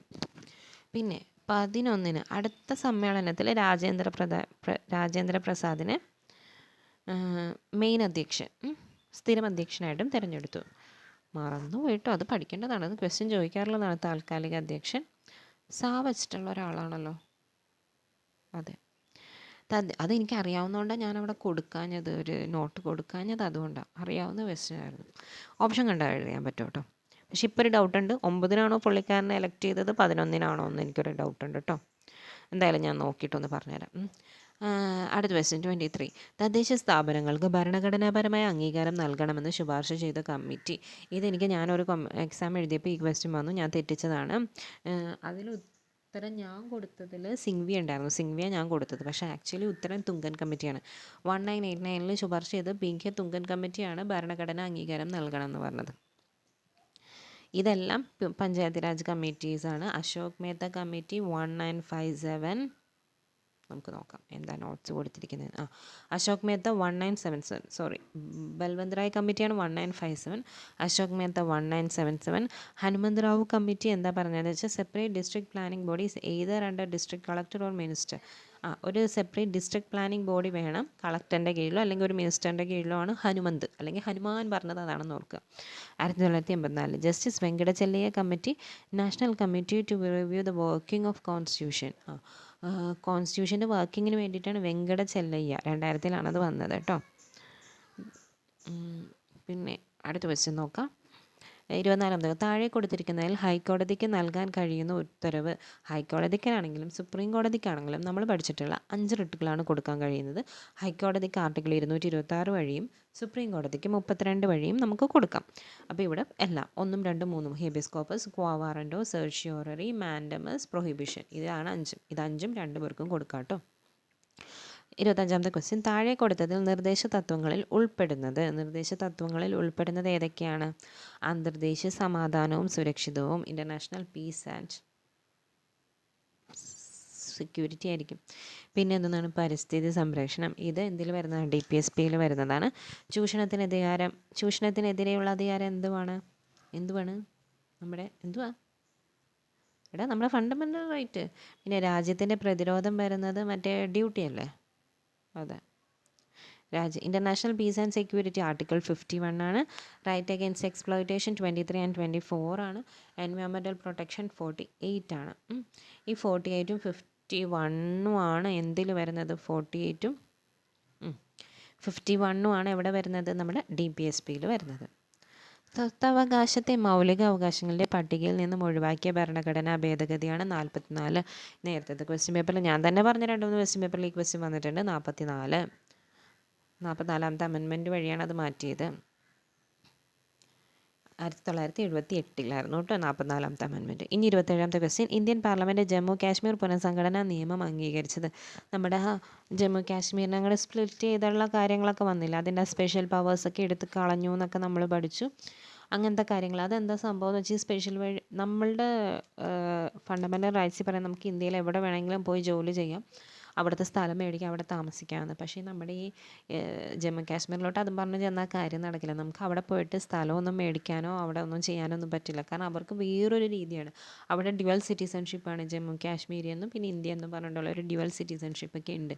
A: പിന്നെ 11 അടുത്ത സമ്മേളനത്തിൽ രാജേന്ദ്ര പ്രസാദിനെ മെയിൻ അധ്യക്ഷൻ സ്ഥിരം അധ്യക്ഷനായിട്ടും തിരഞ്ഞെടുത്തു. മറന്നു പോയിട്ടോ, അത് പഠിക്കേണ്ടതാണ്, അത് ക്വസ്റ്റ്യൻ ചോദിക്കാറുള്ളതാണ്. താൽക്കാലിക അധ്യക്ഷൻ വെച്ചിട്ടുള്ള ഒരാളാണല്ലോ. അതെ, അതെനിക്ക് അറിയാവുന്നതുകൊണ്ടാണ് ഞാനവിടെ കൊടുക്കാഞ്ഞത്, ഒരു നോട്ട് കൊടുക്കാഞ്ഞത്. അതുകൊണ്ടാണ്, അറിയാവുന്ന ക്വസ്റ്റ്യൻ ആയിരുന്നു. ഓപ്ഷൻ കണ്ടാൽ എഴുതാൻ പറ്റും കേട്ടോ. പക്ഷെ ഇപ്പോൾ ഒരു ഡൗട്ടുണ്ട്, 9 പുള്ളിക്കാരനെ എലക്ട് ചെയ്തത് 11 എന്ന് എനിക്കൊരു ഡൗട്ടുണ്ട് കേട്ടോ. എന്തായാലും ഞാൻ നോക്കിയിട്ടൊന്ന് പറഞ്ഞുതരാം. അടുത്ത ക്വസ്റ്റ്യൻ 23 തദ്ദേശ സ്ഥാപനങ്ങൾക്ക് ഭരണഘടനാപരമായ അംഗീകാരം നൽകണമെന്ന് ശുപാർശ ചെയ്ത കമ്മിറ്റി. ഇതെനിക്ക് ഞാനൊരു എക്സാം എഴുതിയപ്പോൾ ഈ ക്വസ്റ്റ്യൻ വന്നു, ഞാൻ തെറ്റിച്ചതാണ്. അതിൽ ഉത്തരം ഞാൻ കൊടുത്തതിൽ സിംഗ്വി ഉണ്ടായിരുന്നു, സിംഗ്വിയ ഞാൻ കൊടുത്തത്. പക്ഷേ ആക്ച്വലി ഉത്തരം തുങ്കൻ കമ്മിറ്റിയാണ്. 1989 ശുപാർശ ചെയ്ത് PK തുങ്കൻ കമ്മിറ്റിയാണ് ഭരണഘടനാ അംഗീകാരം നൽകണമെന്ന് പറഞ്ഞത്. ഇതെല്ലാം പഞ്ചായത്ത് രാജ് കമ്മിറ്റീസാണ്. അശോക് മേത്ത കമ്മിറ്റി 1957, നമുക്ക് നോക്കാം എന്താ നോട്ട്സ് കൊടുത്തിരിക്കുന്നത്. അശോക് മേത്ത 1977, സോറി, ബൽവന്ത് റായ് കമ്മിറ്റിയാണ് 1957, അശോക് മേത്ത 1977. ഹനുമന്ത് റാവു കമ്മിറ്റി എന്താ പറഞ്ഞതെന്ന് വെച്ചാൽ separate district planning bodies either under district collector or minister. ഒരു സെപ്പറേറ്റ് ഡിസ്ട്രിക്ട് പ്ലാനിംഗ് ബോഡി വേണം, കളക്ടറിൻ്റെ കീഴിലോ അല്ലെങ്കിൽ ഒരു മിനിസ്റ്ററിൻ്റെ കീഴിലോ ആണ് ഹനുമന്ത് അല്ലെങ്കിൽ ഹനുമാൻ പറഞ്ഞത് അതാണെന്ന് ഓർക്കുക. 1984 justice Venkatachaliah committee, national committee to review the working of constitution. കോൺസ്റ്റിറ്റ്യൂഷൻ്റെ വർക്കിങ്ങിന് വേണ്ടിയിട്ടാണ് വെങ്കടചെല്ലയ്യ, 2000 അത് വന്നത് കേട്ടോ. പിന്നെ അടുത്ത ക്വസ്റ്റ്യൻ നോക്കാം. 24 താഴെ കൊടുത്തിരിക്കുന്നതിൽ ഹൈക്കോടതിക്ക് നൽകാൻ കഴിയുന്ന ഉത്തരവ്. ഹൈക്കോടതിക്കാണെങ്കിലും സുപ്രീം കോടതിക്കാണെങ്കിലും നമ്മൾ പഠിച്ചിട്ടുള്ള 5 റിട്ടുകളാണ് കൊടുക്കാൻ കഴിയുന്നത്. ഹൈക്കോടതിക്ക് ആർട്ടിക്കിൾ 226 വഴിയും സുപ്രീം കോടതിക്ക് 32 വഴിയും നമുക്ക് കൊടുക്കാം. അപ്പോൾ ഇവിടെ എല്ലാം 1, 2, 3 habeas corpus, quo warranto, certiorari, mandamus, prohibition, ഇതാണ് 5. ഇത് 5ഉം 2 പേർക്കും കൊടുക്കാം കേട്ടോ. 25 ക്വസ്റ്റ്യൻ താഴെ കൊടുത്തതിൽ നിർദ്ദേശ തത്വങ്ങളിൽ ഉൾപ്പെടുന്നത് ഏതൊക്കെയാണ്? അന്തർദേശീയ സമാധാനവും സുരക്ഷിതവും, ഇൻ്റർനാഷണൽ പീസ് ആൻഡ് സെക്യൂരിറ്റി ആയിരിക്കും. പിന്നെ എന്താണ്? പരിസ്ഥിതി സംരക്ഷണം. ഇത് എന്തിൽ വരുന്നതാണ്? DPSPയിൽ വരുന്നതാണ്. ചൂഷണത്തിനെതിരെയുള്ള അധികാരം എന്തുവാണ്? നമ്മുടെ ഫണ്ടമെൻ്റൽ റൈറ്റ്. പിന്നെ രാജ്യത്തിൻ്റെ പ്രതിരോധം വരുന്നത് മറ്റേ ഡ്യൂട്ടി അല്ലേ? അതെ, international piece and security article 51 ആണ്. റൈറ്റ് അഗെയിൻസ്റ്റ് എക്സ്പ്ലോയിറ്റേഷൻ 23 and 24 ആണ്. എൻവയോൺമെൻറ്റൽ പ്രൊട്ടക്ഷൻ 48 ആണ്. ഈ 48ഉം 51ഉം ആണ് എന്തിൽ വരുന്നത്? 48ഉം 51ഉം ആണ് എവിടെ വരുന്നത്? നമ്മുടെ DPSPയിൽ വരുന്നത്. സ്വത്തവകാശത്തെ മൗലിക അവകാശങ്ങളുടെ പട്ടികയിൽ നിന്നും ഒഴിവാക്കിയ ഭരണഘടനാ ഭേദഗതിയാണ് 44. നേരത്തെ ക്വസ്റ്റ്യൻ പേപ്പറിൽ ഞാൻ തന്നെ പറഞ്ഞ 2-3 ക്വസ്റ്റ്യൻ പേപ്പറിൽ ഈ ക്വസ്റ്റ്യൻ വന്നിട്ടുണ്ട്. 44ാമത്തെ അമെൻമെൻറ്റ് വഴിയാണ് അത് മാറ്റിയത്. 1978 കേട്ടോ 44ാമത്തെ അമെൻമെൻറ്റ്. ഇനി 27ാമത്തെ question Indian parliament Jammu Kashmir പുനഃസംഘടനാ നിയമം അംഗീകരിച്ചത്. നമ്മുടെ ജമ്മു കാശ്മീരിനെ അങ്ങോട്ട് സ്പ്ലിറ്റ് ചെയ്തുള്ള കാര്യങ്ങളൊക്കെ വന്നില്ല, അതിൻ്റെ സ്പെഷ്യൽ പവേഴ്സൊക്കെ എടുത്ത് കളഞ്ഞു എന്നൊക്കെ നമ്മൾ പഠിച്ചു. അങ്ങനത്തെ കാര്യങ്ങൾ. അതെന്താ സംഭവം എന്ന് വെച്ചാൽ സ്പെഷ്യൽ വഴി നമ്മളുടെ ഫണ്ടമെൻ്റൽ റൈറ്റ്സിൽ പറയാം നമുക്ക് ഇന്ത്യയിൽ എവിടെ വേണമെങ്കിലും പോയി ജോലി ചെയ്യാം, അവിടുത്തെ സ്ഥലം മേടിക്കാം, അവിടെ താമസിക്കാമെന്ന്. പക്ഷേ നമ്മുടെ ഈ ജമ്മു കാശ്മീരിലോട്ട് അതും പറഞ്ഞ് ചെന്നാൽ കാര്യം നടക്കില്ല. നമുക്ക് അവിടെ പോയിട്ട് സ്ഥലമൊന്നും മേടിക്കാനോ അവിടെ ഒന്നും ചെയ്യാനോ ഒന്നും പറ്റില്ല. കാരണം അവർക്ക് വേറൊരു രീതിയാണ്. അവിടെ ഡ്യുവൽ സിറ്റിസൺഷിപ്പാണ്. ജമ്മു കാശ്മീരി എന്നും പിന്നെ ഇന്ത്യ എന്നും പറഞ്ഞിട്ടുള്ള ഒരു ഡ്യുവൽ സിറ്റിസൺഷിപ്പൊക്കെ ഉണ്ട്.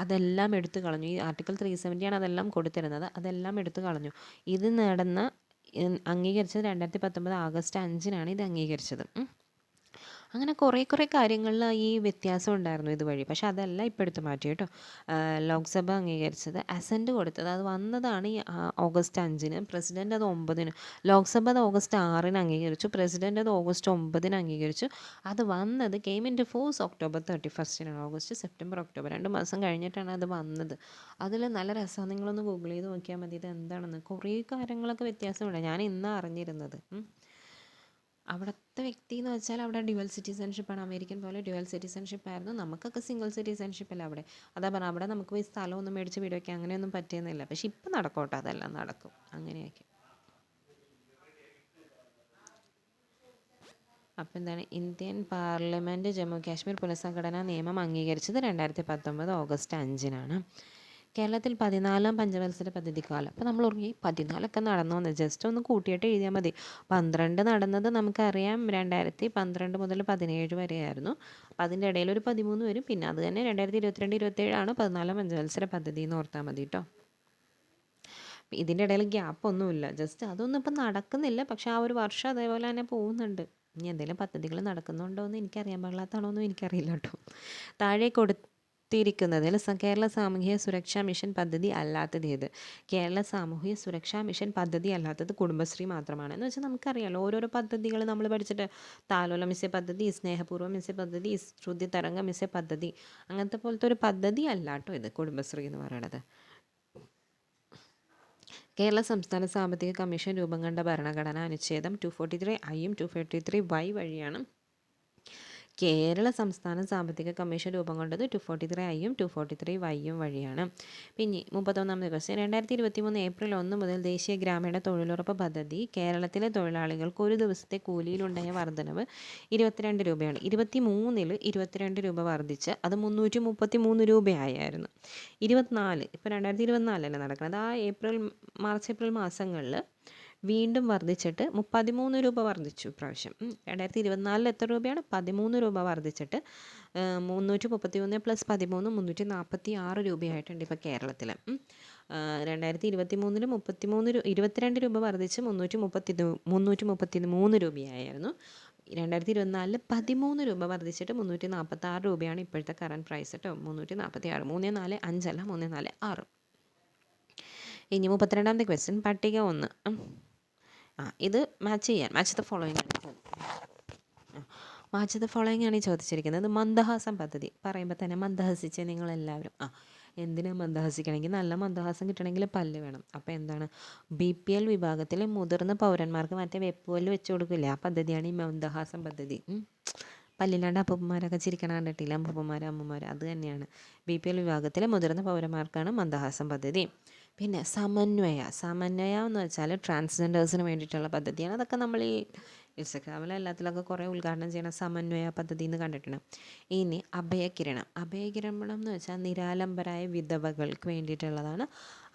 A: അതെല്ലാം എടുത്തു കളഞ്ഞു. ഈ ആർട്ടിക്കിൾ 370 ആണ് അതെല്ലാം കൊടുത്തിരുന്നത്, അതെല്ലാം എടുത്തു കളഞ്ഞു. ഇത് അംഗീകരിച്ചത് 2019 ആഗസ്റ്റ് 5-നാണ് ഇത് അംഗീകരിച്ചത്. അങ്ങനെ കുറേ കാര്യങ്ങളിൽ ഈ വ്യത്യാസം ഉണ്ടായിരുന്നു ഇതുവഴി. പക്ഷെ അതെല്ലാം ഇപ്പോൾ എടുത്ത് മാറ്റി കേട്ടോ. ലോക്സഭ അംഗീകരിച്ചത്, അസെൻറ്റ് കൊടുത്തത് അത് വന്നതാണ് ഈ ഓഗസ്റ്റ് 5-ന്, പ്രസിഡൻ്റ് അത് 9-ന്. ലോക്സഭ അത് ഓഗസ്റ്റ് 6-ന് അംഗീകരിച്ചു, പ്രസിഡൻ്റ് അത് ഓഗസ്റ്റ് 9-ന് അംഗീകരിച്ചു. അത് വന്നത് came into force October 31-നാണ്. ഓഗസ്റ്റ്, സെപ്റ്റംബർ, ഒക്ടോബർ 2 മാസം കഴിഞ്ഞിട്ടാണ് അത് വന്നത്. അതിൽ നല്ല രസമാണ്, നിങ്ങളൊന്ന് ഗൂഗിൾ ചെയ്ത് നോക്കിയാൽ മതി ഇത് എന്താണെന്ന്. കുറേ കാര്യങ്ങളൊക്കെ വ്യത്യാസമുണ്ട്. ഞാൻ ഇന്നാണ് അറിഞ്ഞിരുന്നത്. അവിടുത്തെ വ്യക്തി എന്ന് വെച്ചാൽ അവിടെ ഡ്യുവൽ സിറ്റിസൺഷിപ്പാണ്. അമേരിക്കൻ പോലെ ഡ്യുവൽ സിറ്റിസൺഷിപ്പ് ആയിരുന്നു. നമുക്കൊക്കെ സിംഗിൾ സിറ്റിസൺഷിപ്പ് അല്ല അവിടെ. അതാ പറഞ്ഞത്, അവിടെ നമുക്ക് പോയി സ്ഥലമൊന്നും മേടിച്ച് വീട് വയ്ക്കാം അങ്ങനെയൊന്നും പറ്റിയെന്നില്ല. പക്ഷെ ഇപ്പം നടക്കോട്ടെ, അതെല്ലാം നടക്കും അങ്ങനെയൊക്കെ. അപ്പോൾ എന്താണ്? ഇന്ത്യൻ പാർലമെൻറ്റ് ജമ്മു കാശ്മീർ പുനഃസംഘടനാ നിയമം അംഗീകരിച്ചത് 2019 ഓഗസ്റ്റ് 5-നാണ്. കേരളത്തിൽ 14-ാം പഞ്ചവത്സര പദ്ധതിക്കാലം. അപ്പോൾ നമ്മൾ ഓർമ്മ 14 നടന്നു വന്നത് ജസ്റ്റ് ഒന്ന് കൂട്ടിയിട്ട് എഴുതിയാൽ മതി. 12 നടന്നത് നമുക്കറിയാം 2012 മുതൽ 17 വരെയായിരുന്നു. അപ്പോൾ അതിൻ്റെ ഇടയിൽ ഒരു 13 വരും. പിന്നെ അത് തന്നെ 2022-27 ആണ് 14-ാം പഞ്ചവത്സര പദ്ധതി എന്ന് ഓർത്താൽ മതി കേട്ടോ. ഇതിൻ്റെ ഇടയിൽ ഗ്യാപ്പൊന്നുമില്ല, ജസ്റ്റ് അതൊന്നും ഇപ്പം നടക്കുന്നില്ല. പക്ഷെ ആ ഒരു വർഷം അതേപോലെ തന്നെ പോകുന്നുണ്ട്. ഇനി എന്തെങ്കിലും പദ്ധതികൾ നടക്കുന്നുണ്ടോ എന്ന് എനിക്കറിയാൻ പാടില്ലാത്തതാണോ എന്നും എനിക്കറിയില്ല കേട്ടോ. താഴെ കൊടുത്തിരിക്കുന്നതിൽ കേരള സാമൂഹ്യ സുരക്ഷാ മിഷൻ പദ്ധതി അല്ലാത്തത് ഏത്? കേരള സാമൂഹ്യ സുരക്ഷാ മിഷൻ പദ്ധതി അല്ലാത്തത് കുടുംബശ്രീ മാത്രമാണ്. എന്ന് വെച്ചാൽ നമുക്കറിയാമല്ലോ ഓരോരോ പദ്ധതികൾ നമ്മൾ പഠിച്ചിട്ട്, താലോല മിസ്സേ പദ്ധതി, സ്നേഹപൂർവ്വം മിസ്സേ പദ്ധതി, ശ്രുതി തരംഗ മിസ്സേ പദ്ധതി, അങ്ങനത്തെ പോലത്തെ ഒരു പദ്ധതി അല്ല കേട്ടോ ഇത് കുടുംബശ്രീ എന്ന് പറയണത്. കേരള സംസ്ഥാന സാമ്പത്തിക കമ്മീഷൻ രൂപം കണ്ട ഭരണഘടന അനുച്ഛേദം 243I-യും 243Y വഴിയാണ്. കേരള സംസ്ഥാന സാമ്പത്തിക കമ്മീഷൻ രൂപം കൊണ്ടത് 243 243 വഴിയാണ്. പിന്നെ 31ാമത്തെ ക്വസ്റ്റ്യൻ 2023 ഏപ്രിൽ 1 മുതൽ ദേശീയ ഗ്രാമീണ തൊഴിലുറപ്പ് പദ്ധതി കേരളത്തിലെ തൊഴിലാളികൾക്ക് ഒരു ദിവസത്തെ കൂലിയിലുണ്ടായ വർധനവ് 22 രൂപയാണ്. 23-ൽ 22 രൂപ വർദ്ധിച്ച് അത് 333 രൂപയായിരുന്നു. 24 ഇപ്പോൾ 2024 നടക്കുന്നത്. ആ മാർച്ച് ഏപ്രിൽ മാസങ്ങളിൽ വീണ്ടും വർദ്ധിച്ചിട്ട് 13 രൂപ വർദ്ധിച്ചു ഇപ്രാവശ്യം. 2024 എത്ര രൂപയാണ്? 13 രൂപ വർദ്ധിച്ചിട്ട് 333 + 13 346 രൂപയായിട്ടുണ്ട് ഇപ്പോൾ കേരളത്തിൽ. 2023-ൽ 22 രൂപ വർദ്ധിച്ച് 333 രൂപയായിരുന്നു. 2024-ൽ 13 രൂപ വർദ്ധിച്ചിട്ട് 346 രൂപയാണ് ഇപ്പോഴത്തെ കറണ്ട് പ്രൈസ് കേട്ടോ. 346 345 അല്ല 346. ഇനി 32ാമത്തെ ക്വസ്റ്റ്യൻ പട്ടിക 1. ഇത് മാച്ച് ദ ഫോളോയിങ് ആണ് ചോദിച്ചിരിക്കുന്നത്. മന്ദഹാസം പദ്ധതി പറയുമ്പോൾ തന്നെ മന്ദഹസിച്ച് നിങ്ങളെല്ലാവരും. എന്തിനാ മന്ദഹസിക്കണമെങ്കിൽ നല്ല മന്ദഹാസം കിട്ടണമെങ്കിൽ പല്ല് വേണം. അപ്പോൾ എന്താണ്, BPL വിഭാഗത്തിലെ മുതിർന്ന പൗരന്മാർക്ക് മറ്റേ വെപ്പുപല്ല് വെച്ച് കൊടുക്കില്ല. ആ പദ്ധതിയാണ് ഈ മന്ദഹാസം പദ്ധതി. പല്ലില്ലാണ്ട് അപ്പൂപ്പന്മാരൊക്കെ ചിരിക്കണ കണ്ടിട്ടില്ല, അപ്പൂപ്പന്മാർ അമ്മമാർ, അത് തന്നെയാണ്. BPL വിഭാഗത്തിലെ മുതിർന്ന പൗരന്മാർക്കാണ് മന്ദഹാസം പദ്ധതി. പിന്നെ സമന്വയ എന്ന് വെച്ചാൽ ട്രാൻസ്ജെൻഡേഴ്സിന് വേണ്ടിയിട്ടുള്ള പദ്ധതിയാണ്. അതൊക്കെ നമ്മൾ ഈ ഇൻസ്റ്റഗ്രാമിൽ എല്ലാത്തിലൊക്കെ കുറേ ഉദ്ഘാടനം ചെയ്യണ സമന്വയ പദ്ധതി എന്ന് കണ്ടിട്ടുണ്ട്. ഇനി അഭയകിരണം എന്ന് വെച്ചാൽ നിരാലംബരായ വിധവകൾക്ക് വേണ്ടിയിട്ടുള്ളതാണ്.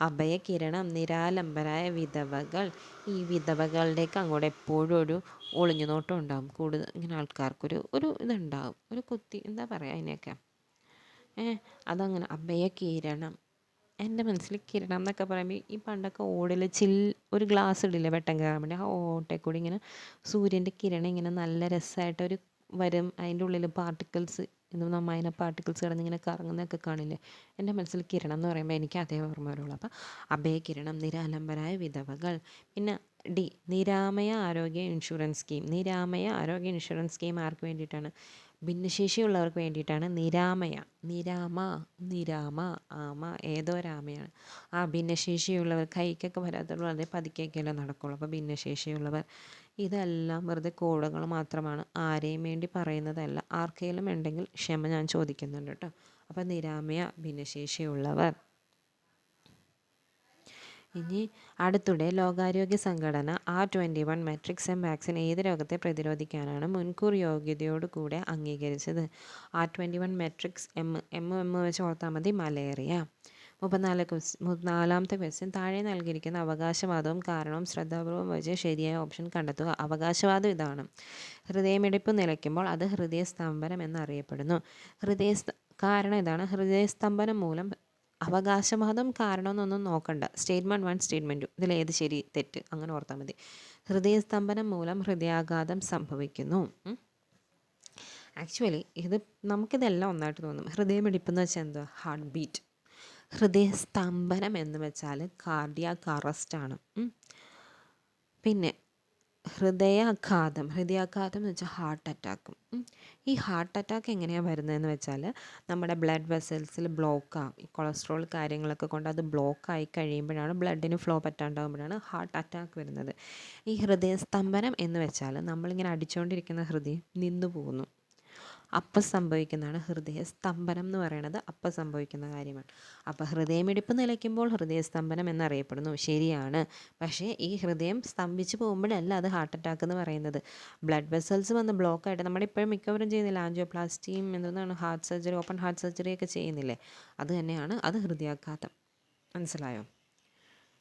A: അഭയകിരണം നിരാലംബരായ വിധവകൾ. ഈ വിധവകളുടെയൊക്കെ അങ്ങോട്ട് എപ്പോഴും ഒരു ഒളിഞ്ഞു നോട്ടം ഉണ്ടാകും. കൂടുതൽ ഇങ്ങനെ ആൾക്കാർക്കൊരു ഇതുണ്ടാകും, ഒരു എന്താ പറയുക അതിനെയൊക്കെ, അതങ്ങനെ അഭയകിരണം. എൻ്റെ മനസ്സിൽ കിരണം എന്നൊക്കെ പറയുമ്പോൾ ഈ പണ്ടൊക്കെ ഓടിൽ ഒരു ഗ്ലാസ് ഇടില്ലേ വെട്ടം കയറാൻ വേണ്ടി, ആ ഓട്ടയിൽ കൂടി ഇങ്ങനെ സൂര്യൻ്റെ കിരണം ഇങ്ങനെ നല്ല രസമായിട്ടൊരു വരും. അതിൻ്റെ ഉള്ളിൽ പാർട്ടിക്കിൾസ് പാർട്ടിക്കിൾസ് കിടന്ന് ഇങ്ങനെ കറങ്ങുന്നതൊക്കെ കാണില്ലേ. എൻ്റെ മനസ്സിൽ കിരണം എന്ന് പറയുമ്പോൾ എനിക്ക് അതേ ഓർമ്മ വരുള്ളൂ. അപ്പോൾ അഭയകിരണം നിരാലംബരായ വിധവകൾ. പിന്നെ D നിരാമയ ആരോഗ്യ ഇൻഷുറൻസ് സ്കീം ആർക്ക് വേണ്ടിയിട്ടാണ്? ഭിന്നശേഷിയുള്ളവർക്ക് വേണ്ടിയിട്ടാണ്. ആമ ഏതോ രാമയാണ്. ഭിന്നശേഷിയുള്ളവർ കൈക്കൊക്കെ വരാത്തുള്ളൂ, വളരെ പതുക്കെയൊക്കെയല്ലേ നടക്കുള്ളൂ. അപ്പോൾ ഭിന്നശേഷിയുള്ളവർ. ഇതെല്ലാം വെറുതെ കോഡുകൾ മാത്രമാണ്, ആരെയും വേണ്ടി പറയുന്നതല്ല. ആർക്കെങ്കിലും ഉണ്ടെങ്കിൽ ക്ഷമ ഞാൻ ചോദിക്കുന്നുണ്ട് കേട്ടോ. അപ്പോൾ നിരാമയ ഭിന്നശേഷിയുള്ളവർ. ഇനി അടുത്തിടെ ലോകാരോഗ്യ സംഘടന R21 മെട്രിക്സ് എം വാക്സിൻ ഏത് രോഗത്തെ പ്രതിരോധിക്കാനാണ് മുൻകൂർ യോഗ്യതയോടുകൂടെ അംഗീകരിച്ചത്? R21 മെട്രിക്സ് എം വെച്ച് ഓർത്താൽ മതി, മലേറിയ. 34ാമത്തെ ക്വസ്റ്റ്യൻ താഴെ നൽകിയിരിക്കുന്ന അവകാശവാദവും കാരണവും ശ്രദ്ധാപൂർവം വെച്ച് ശരിയായ ഓപ്ഷൻ കണ്ടെത്തുക. അവകാശവാദം ഇതാണ്: ഹൃദയമിടിപ്പ് നിലയ്ക്കുമ്പോൾ അത് ഹൃദയസ്തംഭനം എന്നറിയപ്പെടുന്നു. കാരണം ഇതാണ്: ഹൃദയസ്തംഭനം മൂലം. അവകാശവാദം കാരണമെന്നൊന്നും നോക്കണ്ട, സ്റ്റേറ്റ്മെൻറ്റ് 1 സ്റ്റേറ്റ്മെൻറ്റ് 2 ഇതിലേത് ശരി തെറ്റ് അങ്ങനെ ഓർത്താൽ മതി. ഹൃദയസ്തംഭനം മൂലം ഹൃദയാഘാതം സംഭവിക്കുന്നു. ആക്ച്വലി നമുക്കിതെല്ലാം ഒന്നായിട്ട് തോന്നും. ഹൃദയമിടിപ്പ് എന്ന് വെച്ചാൽ എന്താ? Heart beat. ഹൃദയസ്തംഭനം എന്ന് വെച്ചാൽ കാർഡിയാക് അറസ്റ്റാണ്. പിന്നെ ഹൃദയാഘാതം എന്ന് വെച്ചാൽ ഹാർട്ട് അറ്റാക്കും. ഈ ഹാർട്ട് അറ്റാക്ക് എങ്ങനെയാണ് വരുന്നതെന്ന് വെച്ചാൽ നമ്മുടെ ബ്ലഡ് വെസൽസിൽ ബ്ലോക്കാകും. ഈ കൊളസ്ട്രോൾ കാര്യങ്ങളൊക്കെ കൊണ്ട് അത് ബ്ലോക്കായി കഴിയുമ്പോഴാണ്, ബ്ലഡിന് ഫ്ലോ പറ്റാണ്ടാകുമ്പോഴാണ് ഹാർട്ട് അറ്റാക്ക് വരുന്നത്. ഈ ഹൃദയസ്തംഭനം എന്ന് വെച്ചാൽ നമ്മളിങ്ങനെ അടിച്ചുകൊണ്ടിരിക്കുന്ന ഹൃദയം നിന്നു പോകുന്നു, അപ്പം സംഭവിക്കുന്നതാണ് ഹൃദയസ്തംഭനം എന്ന് പറയുന്നത്. അപ്പം സംഭവിക്കുന്ന കാര്യമാണ്. അപ്പോൾ ഹൃദയമിടിപ്പ് നിലയ്ക്കുമ്പോൾ ഹൃദയസ്തംഭനം എന്നറിയപ്പെടുന്നു, ശരിയാണ്. പക്ഷേ ഈ ഹൃദയം സ്തംഭിച്ച് പോകുമ്പോഴല്ല അത് ഹാർട്ട് അറ്റാക്ക് എന്ന് പറയുന്നത്. ബ്ലഡ് വെസൽസ് വന്ന് ബ്ലോക്കായിട്ട് നമ്മുടെ ഇപ്പോഴും മിക്കവരും ചെയ്യുന്നില്ല, ആൻജിയോപ്ലാസ്റ്റിയും എന്താണ് heart surgery, open heart surgery ഒക്കെ ചെയ്യുന്നില്ലേ, അത് തന്നെയാണ്, അത് ഹൃദയാഘാതം. മനസ്സിലായോ?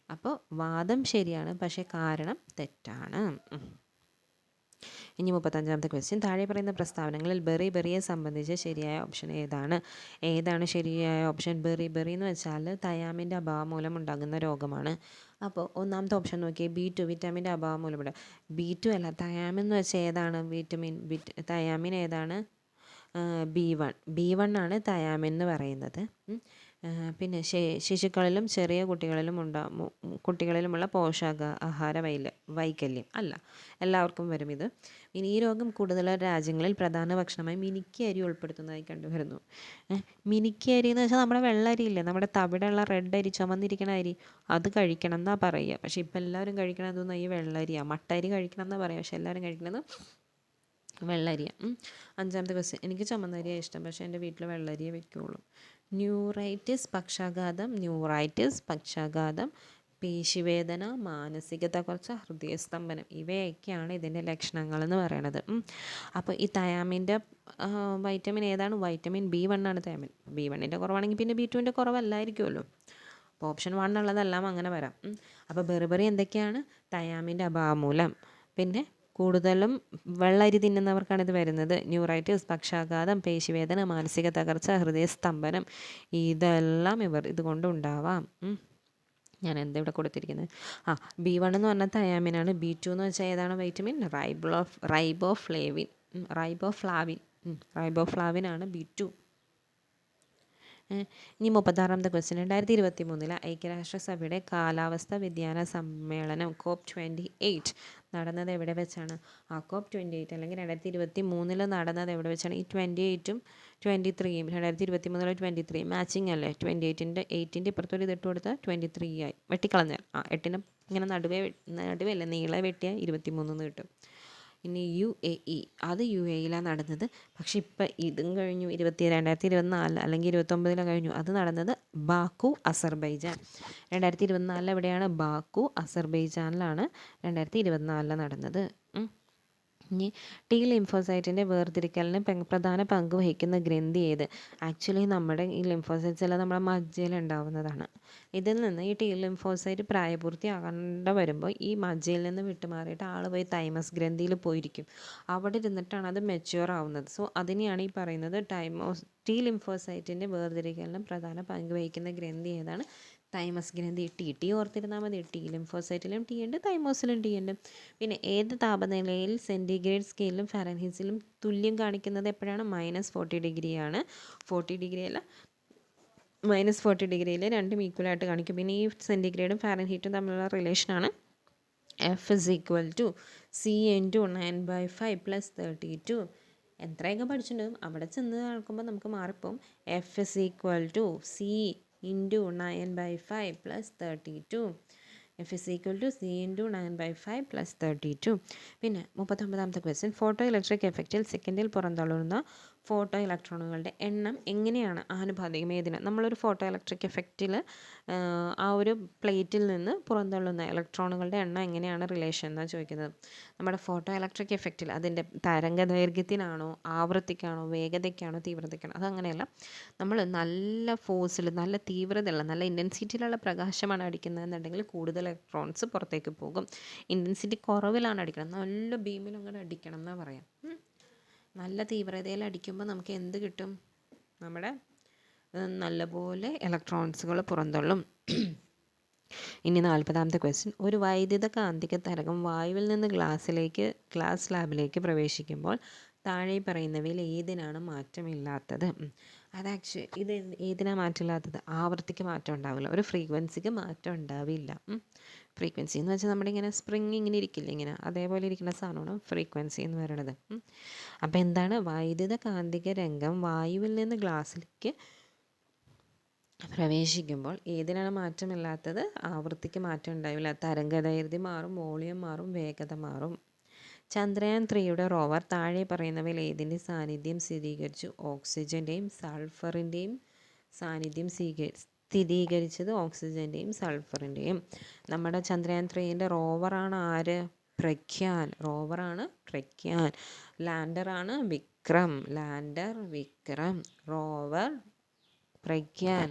A: അപ്പോൾ വാദം ശരിയാണ്, പക്ഷേ കാരണം തെറ്റാണ്. ഇനി 35ാമത്തെ ക്വസ്റ്റ്യൻ താഴെ പറയുന്ന പ്രസ്താവനകളിൽ ബെറിയെ സംബന്ധിച്ച് ശരിയായ ഓപ്ഷൻ ഏതാണ് ശരിയായ ഓപ്ഷൻ? ബെറി എന്ന് വെച്ചാൽ തയാമിൻ്റെ അഭാവം മൂലം ഉണ്ടാകുന്ന രോഗമാണ്. അപ്പോൾ ഒന്നാമത്തെ ഓപ്ഷൻ നോക്കിയേ, B2 വിറ്റാമിൻ്റെ അഭാവം മൂലം B2 അല്ല, തയാമിൻ എന്ന് വെച്ചാൽ ഏതാണ്? തയാമിൻ ഏതാണ്? B1 ആണ് തയാമിൻ എന്ന് പറയുന്നത്. പിന്നെ ശിശുക്കളിലും ചെറിയ കുട്ടികളിലുമുള്ള പോഷകാഹാര വൈകല്യം അല്ല, എല്ലാവർക്കും വരും ഇത്. ഇനി ഈ രോഗം കൂടുതലുള്ള രാജ്യങ്ങളിൽ പ്രധാന ഭക്ഷണമായി മിനിക്കി അരി ഉൾപ്പെടുത്തുന്നതായി കണ്ടുവരുന്നു. മിനിക്കി അരി എന്ന് വെച്ചാൽ നമ്മുടെ വെള്ള അരി ഇല്ലേ, നമ്മുടെ തവിടുള്ള റെഡ് അരി, ചുമന്നിരിക്കണ അരി, അത് കഴിക്കണം എന്നാണ് പറയുക. പക്ഷേ ഇപ്പം എല്ലാവരും കഴിക്കണതെന്ന് ഈ വെള്ളരിയാണ്. മട്ട അരി കഴിക്കണം എന്നാണ് പറയുക, പക്ഷെ എല്ലാവരും കഴിക്കണത് വെള്ളരിയ. അഞ്ചാമത്തെ ക്വസ്റ്റ്യൻ. എനിക്ക് ചുമന്നരിയാണ് ഇഷ്ടം, പക്ഷേ എൻ്റെ വീട്ടിൽ വെള്ളരിയെ വെക്കുകയുള്ളൂ. ന്യൂറൈറ്റിസ് പക്ഷാഘാതം, പേശിവേദന, മാനസിക തകർച്ച, ഹൃദയസ്തംഭനം ഇവയൊക്കെയാണ് ഇതിൻ്റെ ലക്ഷണങ്ങൾ എന്ന് പറയണത്. അപ്പോൾ ഈ തയാമിൻ്റെ വൈറ്റമിൻ ഏതാണ്? വൈറ്റമിൻ B1 ആണ് തയാമിൻ. B1ൻ്റെ കുറവാണെങ്കിൽ പിന്നെ B2ൻ്റെ കുറവല്ലായിരിക്കുമല്ലോ. അപ്പോൾ ഓപ്ഷൻ 1 ഉള്ളതെല്ലാം അങ്ങനെ വരാം. അപ്പോൾ ബെറിബറി എന്തൊക്കെയാണ്? തയാമിൻ്റെ അഭാവം മൂലം. പിന്നെ കൂടുതലും വെള്ളരി തിന്നുന്നവർക്കാണ് ഇത് വരുന്നത്. ന്യൂറൈറ്റിസ്, പക്ഷാഘാതം, പേശിവേദന, മാനസിക തകർച്ച, ഹൃദയസ്തംഭനം ഇതെല്ലാം ഇതുകൊണ്ട് ഉണ്ടാവാം. ഞാൻ എന്താ ഇവിടെ കൊടുത്തിരിക്കുന്നത്? B1 എന്ന് പറഞ്ഞാൽ തയാമിനാണ്. B2 എന്ന് വെച്ചാൽ ഏതാണ് വൈറ്റമിൻ? റൈബോഫ്ലാവിൻ ആണ് B2. ഇനി 36ാമത്തെ ക്വസ്റ്റ്യൻ. 2023 ഐക്യരാഷ്ട്രസഭയുടെ കാലാവസ്ഥാ വ്യതിയാന സമ്മേളനം COP28 നടന്നത് എവിടെ വെച്ചാണ്? COP28 അല്ലെങ്കിൽ 2023 നടന്നത് എവിടെ വെച്ചാണ്? ഈ 28ഉം 23യും 2023 23 മാച്ചിങ് അല്ലേ? 28ൻ്റെ ഇപ്പുറത്തൊരു ഇതിട്ട് കൊടുത്താൽ 23 ആയി. വെട്ടിക്കളഞ്ഞാൽ 8ന് ഇങ്ങനെ നടുവല്ല നീളെ വെട്ടിയാൽ 23 കിട്ടും. ഇനി UAE, അത് UAEയിലാണ് നടന്നത്. പക്ഷെ ഇപ്പം ഇതും കഴിഞ്ഞു. 2024 അല്ലെങ്കിൽ 2029 കഴിഞ്ഞു. അത് നടന്നത് ബാക്കു, അസർബൈജാൻ. 2024 എവിടെയാണ്? ബാക്കു, അസർബൈജാനിലാണ് 2024 നടന്നത്. ഇനി T ലിംഫോസൈറ്റിൻ്റെ വേർതിരിക്കലിന് പ്രധാന പങ്ക് വഹിക്കുന്ന ഗ്രന്ഥി ഏത്? ആക്ച്വലി നമ്മുടെ ഈ ലിംഫോസൈറ്റ്സ് എല്ലാം നമ്മുടെ മജ്ജയിൽ ഉണ്ടാവുന്നതാണ്. ഇതിൽ നിന്ന് ഈ T ലിംഫോസൈറ്റ് പ്രായപൂർത്തിയാകേണ്ട വരുമ്പോൾ ഈ മജ്ജയിൽ നിന്ന് വിട്ടുമാറിയിട്ട് ആൾ പോയി തൈമസ് ഗ്രന്ഥിയിൽ പോയിരിക്കും. അവിടെ ഇരുന്നിട്ടാണ് അത് മെച്യൂർ ആവുന്നത്. സോ അതിനെയാണ് ഈ പറയുന്നത് T ലിംഫോസൈറ്റിൻ്റെ വേർതിരിക്കലിന് പ്രധാന പങ്ക് വഹിക്കുന്ന ഗ്രന്ഥി ഏതാണ്? തൈമസ് ഗ്രന്ഥി. T ഓർത്തിരുന്നാൽ മതി. T ലിംഫോസൈറ്റിലും T ഉണ്ട്, തൈമോസിലും T ഉണ്ട്. പിന്നെ ഏത് താപനിലയിൽ സെൻറ്റിഗ്രേഡ് സ്കെയിലും ഫാരൻഹീറ്റിലും തുല്യം കാണിക്കുന്നത് എപ്പോഴാണ്? -40 ആണ്. 40 ഡിഗ്രി അല്ല, -40 ഡിഗ്രിയിൽ രണ്ടും ഈക്വലായിട്ട് കാണിക്കും. പിന്നെ ഈ സെൻറ്റിഗ്രേഡും ഫാരൻഹീറ്റും തമ്മിലുള്ള റിലേഷനാണ് F = C × 9/5 + 32. എത്രയൊക്കെ പഠിച്ചിട്ടുണ്ടാകും, അവിടെ ചെന്ന് നടക്കുമ്പോൾ നമുക്ക് മാറിപ്പോവും. F = C × 9/5 + 32. F = C × 9/5 + 32. പിന്നെ 39ാമത്തെ ക്വസ്റ്റ്യൻ. ഫോട്ടോ ഇലക്ട്രിക് എഫക്റ്റിൽ സെക്കൻഡിൽ പുറന്തള്ളുന്ന ഫോട്ടോ ഇലക്ട്രോണുകളുടെ എണ്ണം എങ്ങനെയാണ് ആനുപാതികം? ഏതിന്? നമ്മളൊരു ഫോട്ടോ ഇലക്ട്രിക് എഫക്റ്റിൽ ആ ഒരു പ്ലേറ്റിൽ നിന്ന് പുറന്തള്ളുന്ന ഇലക്ട്രോണുകളുടെ എണ്ണം എങ്ങനെയാണ് റിലേഷൻ എന്നാണ് ചോദിക്കുന്നത്. നമ്മുടെ ഫോട്ടോ ഇലക്ട്രിക് എഫക്റ്റിൽ അതിൻ്റെ തരംഗ ദൈർഘ്യത്തിനാണോ, ആവൃത്തിക്കാണോ, വേഗതയ്ക്കാണോ, തീവ്രതയ്ക്കാണോ? അതങ്ങനെയല്ല. നമ്മൾ നല്ല ഫോഴ്സിൽ, നല്ല തീവ്രതയുള്ള, നല്ല ഇൻറ്റൻസിറ്റിയിലുള്ള പ്രകാശമാണ് അടിക്കുന്നതെന്നുണ്ടെങ്കിൽ കൂടുതൽ ഇലക്ട്രോൺസ് പുറത്തേക്ക് പോകും. ഇൻറ്റൻസിറ്റി കുറവിലാണ് അടിക്കണം, നല്ല ബീമിൽ അങ്ങോട്ട് അടിക്കണം എന്നാണ് പറയാം. നല്ല തീവ്രതയിൽ അടിക്കുമ്പോൾ നമുക്ക് എന്ത് കിട്ടും? നമ്മുടെ നല്ലപോലെ ഇലക്ട്രോൺസുകൾ പുറന്തള്ളും. ഇനി 40ാമത്തെ ക്വസ്റ്റ്യൻ. ഒരു വൈദ്യുത കാന്തിക തരംഗം വായുവിൽ നിന്ന് ഗ്ലാസ് സ്ലാബിലേക്ക് പ്രവേശിക്കുമ്പോൾ താഴെ പറയുന്നവയിൽ ഏതിനാണ് മാറ്റമില്ലാത്തത്? ഇത് ഏതിനാണ് മാറ്റമില്ലാത്തത്? ആവൃത്തിക്ക് മാറ്റം ഉണ്ടാവില്ല, ഒരു ഫ്രീക്വൻസിക്ക് മാറ്റം ഉണ്ടാവില്ല. ഫ്രീക്വൻസി എന്ന് വെച്ചാൽ നമ്മുടെ ഇങ്ങനെ സ്പ്രിങ് ഇങ്ങനെ ഇരിക്കില്ല, ഇങ്ങനെ അതേപോലെ ഇരിക്കുന്ന സാധനമാണ് ഫ്രീക്വൻസി എന്ന് പറയുന്നത്. അപ്പോൾ എന്താണ്? വൈദ്യുത കാന്തിക രംഗം വായുവിൽ നിന്ന് ഗ്ലാസ്സിലേക്ക് പ്രവേശിക്കുമ്പോൾ ഏതിനാണ് മാറ്റമില്ലാത്തത്? ആവൃത്തിക്ക് മാറ്റം ഉണ്ടാവില്ല. തരംഗദൈർഘ്യം മാറും, വോളിയം മാറും, വേഗത മാറും. ചന്ദ്രയാൻ 3യുടെ റോവർ താഴെ പറയുന്നവയിൽ ഏതിൻ്റെ സാന്നിധ്യം സ്ഥിരീകരിച്ചു? ഓക്സിജൻ്റെയും സൾഫറിൻ്റെയും സാന്നിധ്യം സ്ഥിരീകരിച്ചത് ഓക്സിജൻ്റെയും സൾഫറിൻ്റെയും. നമ്മുടെ ചന്ദ്രയാൻ 3ൻ്റെ റോവറാണ് ആര്? റോവറാണ് പ്രഗ്യാൻ. ലാൻഡറാണ് Vikram. Rover Pragyan.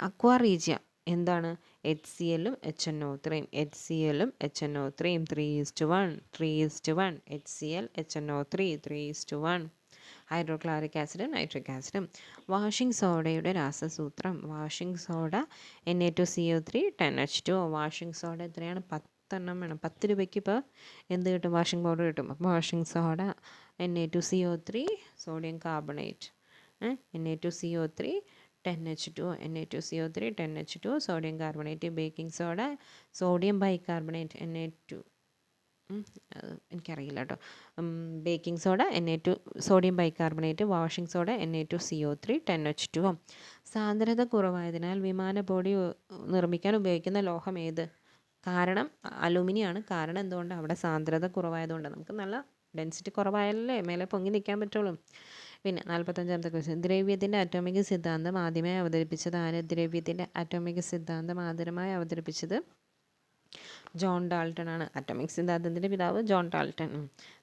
A: Aqua regia എന്താണ്? HCl-ഉം HNO3. HCl-ഉം HNO3യും 3:1. 3:1. HCl HNO3 3:1. ഹൈഡ്രോക്ലോറിക് ആസിഡും നൈട്രിക് ആസിഡും. വാഷിംഗ് സോഡയുടെ രാസസൂത്രം. Washing soda Na2CO3 10H2O. Washing soda എത്രയാണ്? 10 വേണം. 10 രൂപയ്ക്ക് ഇപ്പോൾ എന്ത് കിട്ടും? വാഷിംഗ് പൗഡർ കിട്ടും. അപ്പോൾ washing soda Na2CO3 sodium carbonate, Na2CO3 10H2O, Na2CO3 10H2O sodium carbonate. Baking soda sodium bicarbonate Na2, എനിക്കറിയില്ല കേട്ടോ. Baking soda Na2 sodium bicarbonate. Washing soda Na2CO3 10H2O. സാന്ദ്രത കുറവായതിനാൽ വിമാന ബോഡി നിർമ്മിക്കാൻ ഉപയോഗിക്കുന്ന ലോഹം ഏത്? കാരണം അലുമിനിയാണ്. കാരണം എന്തുകൊണ്ട്? അവിടെ സാന്ദ്രത കുറവായതുകൊണ്ട്. നമുക്ക് നല്ല ഡെൻസിറ്റി കുറവായാലല്ലേ മേലെ പൊങ്ങി നിൽക്കാൻ പറ്റുള്ളൂ. പിന്നെ 45ാമത്തെ ക്വസ്റ്റ്യൻ, ദ്രവ്യത്തിൻ്റെ അറ്റോമിക് സിദ്ധാന്തം ആദ്യമായി അവതരിപ്പിച്ചത് ആര്? ദ്രവ്യത്തിൻ്റെ അറ്റോമിക് സിദ്ധാന്തം ആദ്യമായി അവതരിപ്പിച്ചത് ജോൺ ഡാൾട്ടൺ ആണ്. അറ്റോമിക് സിദ്ധാന്തത്തിൻ്റെ പിതാവ് ജോൺ ഡാൾട്ടൺ.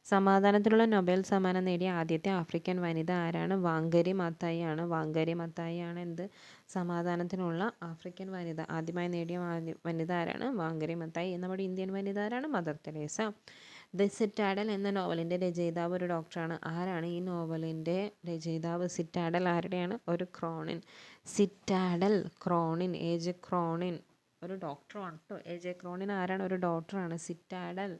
A: സമാധാനത്തിനുള്ള നൊബേൽ സമ്മാനം നേടിയ ആദ്യത്തെ ആഫ്രിക്കൻ വനിത ആരാണ്? വാങ്കരി മത്തായി ആണ്. വാങ്കരി മത്തായി ആണ് എന്ത്? സമാധാനത്തിനുള്ള ആഫ്രിക്കൻ വനിത. ആദ്യമായി നേടിയ വനിത ആരാണ്? വാങ്കരി മത്തായി. നമ്മുടെ ഇന്ത്യൻ വനിത ആരാണ്? Mother Teresa. ദ സിറ്റാഡൽ എന്ന നോവലിൻ്റെ രചയിതാവ് ഒരു ഡോക്ടറാണ്. ആരാണ് ഈ നോവലിൻ്റെ രചയിതാവ്? സിറ്റാഡൽ ആരുടെയാണ്? ഒരു Cronin. Citadel Cronin, age Cronin ഒരു ഡോക്ടറാണ് കേട്ടോ. ഏജ് ക്രോണിൻ ആരാണ്? ഒരു ഡോക്ടറാണ്. സിറ്റാഡൽ.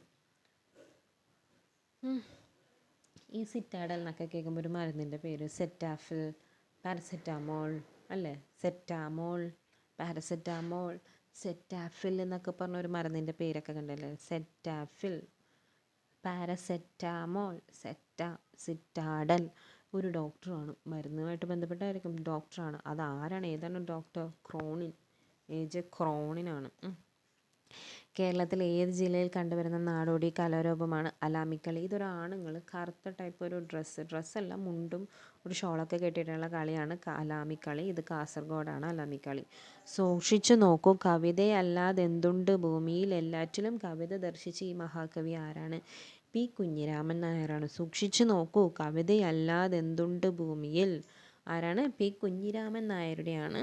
A: ഈ സിറ്റാഡൽ എന്നൊക്കെ കേൾക്കുമ്പോൾ ഒരു മരുന്നിൻ്റെ പേര് സെറ്റാഫിൽ, പാരസെറ്റാമോൾ അല്ലേ? സെറ്റാമോൾ, പാരസെറ്റാമോൾ, സെറ്റാഫിൽ എന്നൊക്കെ പറഞ്ഞ ഒരു മരുന്നിൻ്റെ പേരൊക്കെ കണ്ടല്ലേ? സെറ്റാഫിൽ, പാരസെറ്റാമോൾ, സിറ്റാഡൽ ഒരു ഡോക്ടറാണ്. മരുന്നുമായിട്ട് ബന്ധപ്പെട്ടായിരിക്കും, ഡോക്ടറാണ്. അതാരാണ്? ഏതാണ് ഡോക്ടർ? Cronin, age ക്രോണിനാണ്. കേരളത്തിൽ ഏത് ജില്ലയിൽ കണ്ടുവരുന്ന നാടോടി കലാരൂപമാണ് അലാമിക്കളി? ഇതൊരു ആണുങ്ങൾ കറുത്ത ടൈപ്പ് ഒരു ഡ്രസ്സല്ല, മുണ്ടും ഒരു ഷോളൊക്കെ കെട്ടിയിട്ടുള്ള കളിയാണ് അലാമിക്കളി. ഇത് കാസർഗോഡാണ് അലാമിക്കളി. സൂക്ഷിച്ചു നോക്കൂ, കവിതയല്ലാതെന്തുണ്ട് ഭൂമിയിൽ, എല്ലാറ്റിലും കവിത ദർശിച്ച ഈ മഹാകവി ആരാണ്? പി കുഞ്ഞിരാമൻ നായരാണ്. സൂക്ഷിച്ചു നോക്കൂ, കവിതയല്ലാതെന്തുണ്ട് ഭൂമിയിൽ ആരാണ്? പി കുഞ്ഞിരാമൻ നായരുടെയാണ്.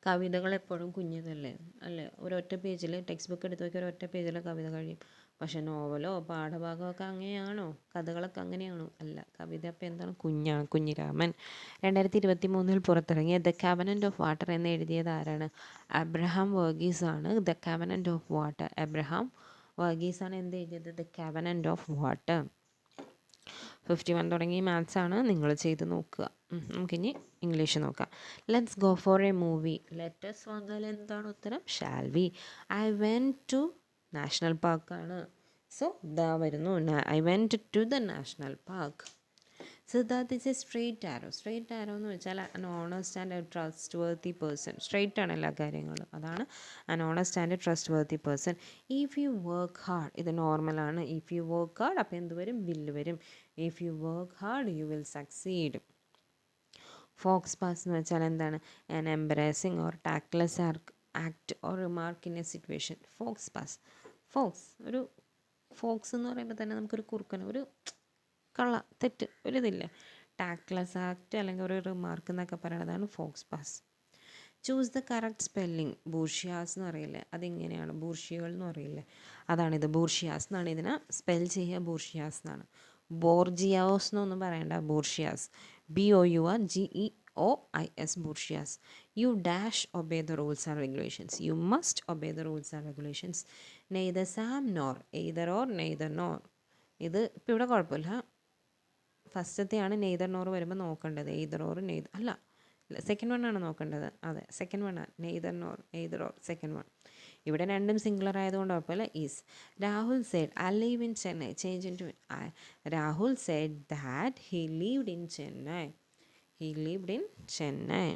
A: കവിതകൾ എപ്പോഴും കുഞ്ഞിതല്ലേ അല്ലേ? ഒരൊറ്റ പേജിൽ ടെക്സ്റ്റ് ബുക്ക് എടുത്ത് നോക്കിയാൽ ഒരൊറ്റ പേജിൽ കവിത കഴിയും. പക്ഷെ നോവലോ പാഠഭാഗമൊക്കെ അങ്ങനെയാണോ? കഥകളൊക്കെ അങ്ങനെയാണോ? അല്ല. കവിത അപ്പോൾ എന്താണ്? കുഞ്ഞാണ്. കുഞ്ഞിരാമൻ. 2023 പുറത്തിറങ്ങിയ ദ കവനൻ്റ് ഓഫ് വാട്ടർ എന്ന് എഴുതിയത് ആരാണ്? അബ്രഹാം വർഗീസ് ആണ്. The covenant of water, Abraham Varghese ആണ് എന്ത് എഴുതിയത്? The covenant of water. 51 തുടങ്ങി മാത്സ് ആണ്, നിങ്ങൾ ചെയ്ത് നോക്കുക. നമുക്കിനി ഇംഗ്ലീഷ് നോക്കാം. Let's go for a movie. Let's വന്നാൽ എന്താണ് ഉത്തരം? Shall we. I went to national പാർക്കാണ്. സോ ഇതാ വരുന്നു, I went to the national park. Siddharth is a straight arrow. Straight arrow എന്ന് വെച്ചാൽ an honest and a trustworthy person. Straight ആണ് എല്ലാ കാര്യങ്ങളും, അതാണ് an honest and a trustworthy person. If you work hard, ഇത് നോർമലാണ്. If you work hard അപ്പോൾ എന്ത് വരും? വില്ല് വരും. If you work hard you will succeed. Faux pas എന്ന് വെച്ചാൽ എന്താണ്? An embarrassing or tactless act or remark in a situation. Faux pas. ഒരു ഫോക്സ് എന്ന് പറയുമ്പോൾ തന്നെ നമുക്കൊരു കുറുക്കന്, ഒരു കള്ള തെറ്റ്, ഒരിതില്ലേ? ടാക്ട്ലെസ് ആക്ട് അല്ലെങ്കിൽ ഒരു റിമാർക്ക് എന്നൊക്കെ പറയുന്നതാണ് faux pas. Choose the correct spelling. Bourgeois എന്ന് പറയില്ലേ, അതിങ്ങനെയാണ്. ബൂർഷികൾ എന്ന് പറയില്ലേ, അതാണിത്. ബൂർഷിയാസ് എന്നാണ് ഇതിനെ സ്പെൽ ചെയ്യുക. ബൂർഷിയാസ് എന്നാണ്. ബോർജിയോസ് എന്നൊന്നും പറയണ്ട, bourgeois. BOURGEOIS, bourgeois. You dash obey the rules and regulations. You must obey the rules and regulations. Neither some nor, either or neither nor. ഇത് ഇപ്പോൾ ഇവിടെ കുഴപ്പമില്ല. ഫസ്റ്റത്തെയാണ് നെയ്തർ നോർ വരുമ്പോൾ നോക്കേണ്ടത്. എയ്തർ ഓർ നെയ്തർ അല്ല, സെക്കൻഡ് വൺ ആണ് നോക്കേണ്ടത്. അതെ, സെക്കൻഡ് വൺ ആണ്. Neither nor, either or, second one. ഇവിടെ രണ്ടും സിംഗുലർ ആയതുകൊണ്ട് കുഴപ്പമില്ല. Is. Rahul said I live in Chennai. Change in to Rahul said that he lived in Chennai. He lived in Chennai.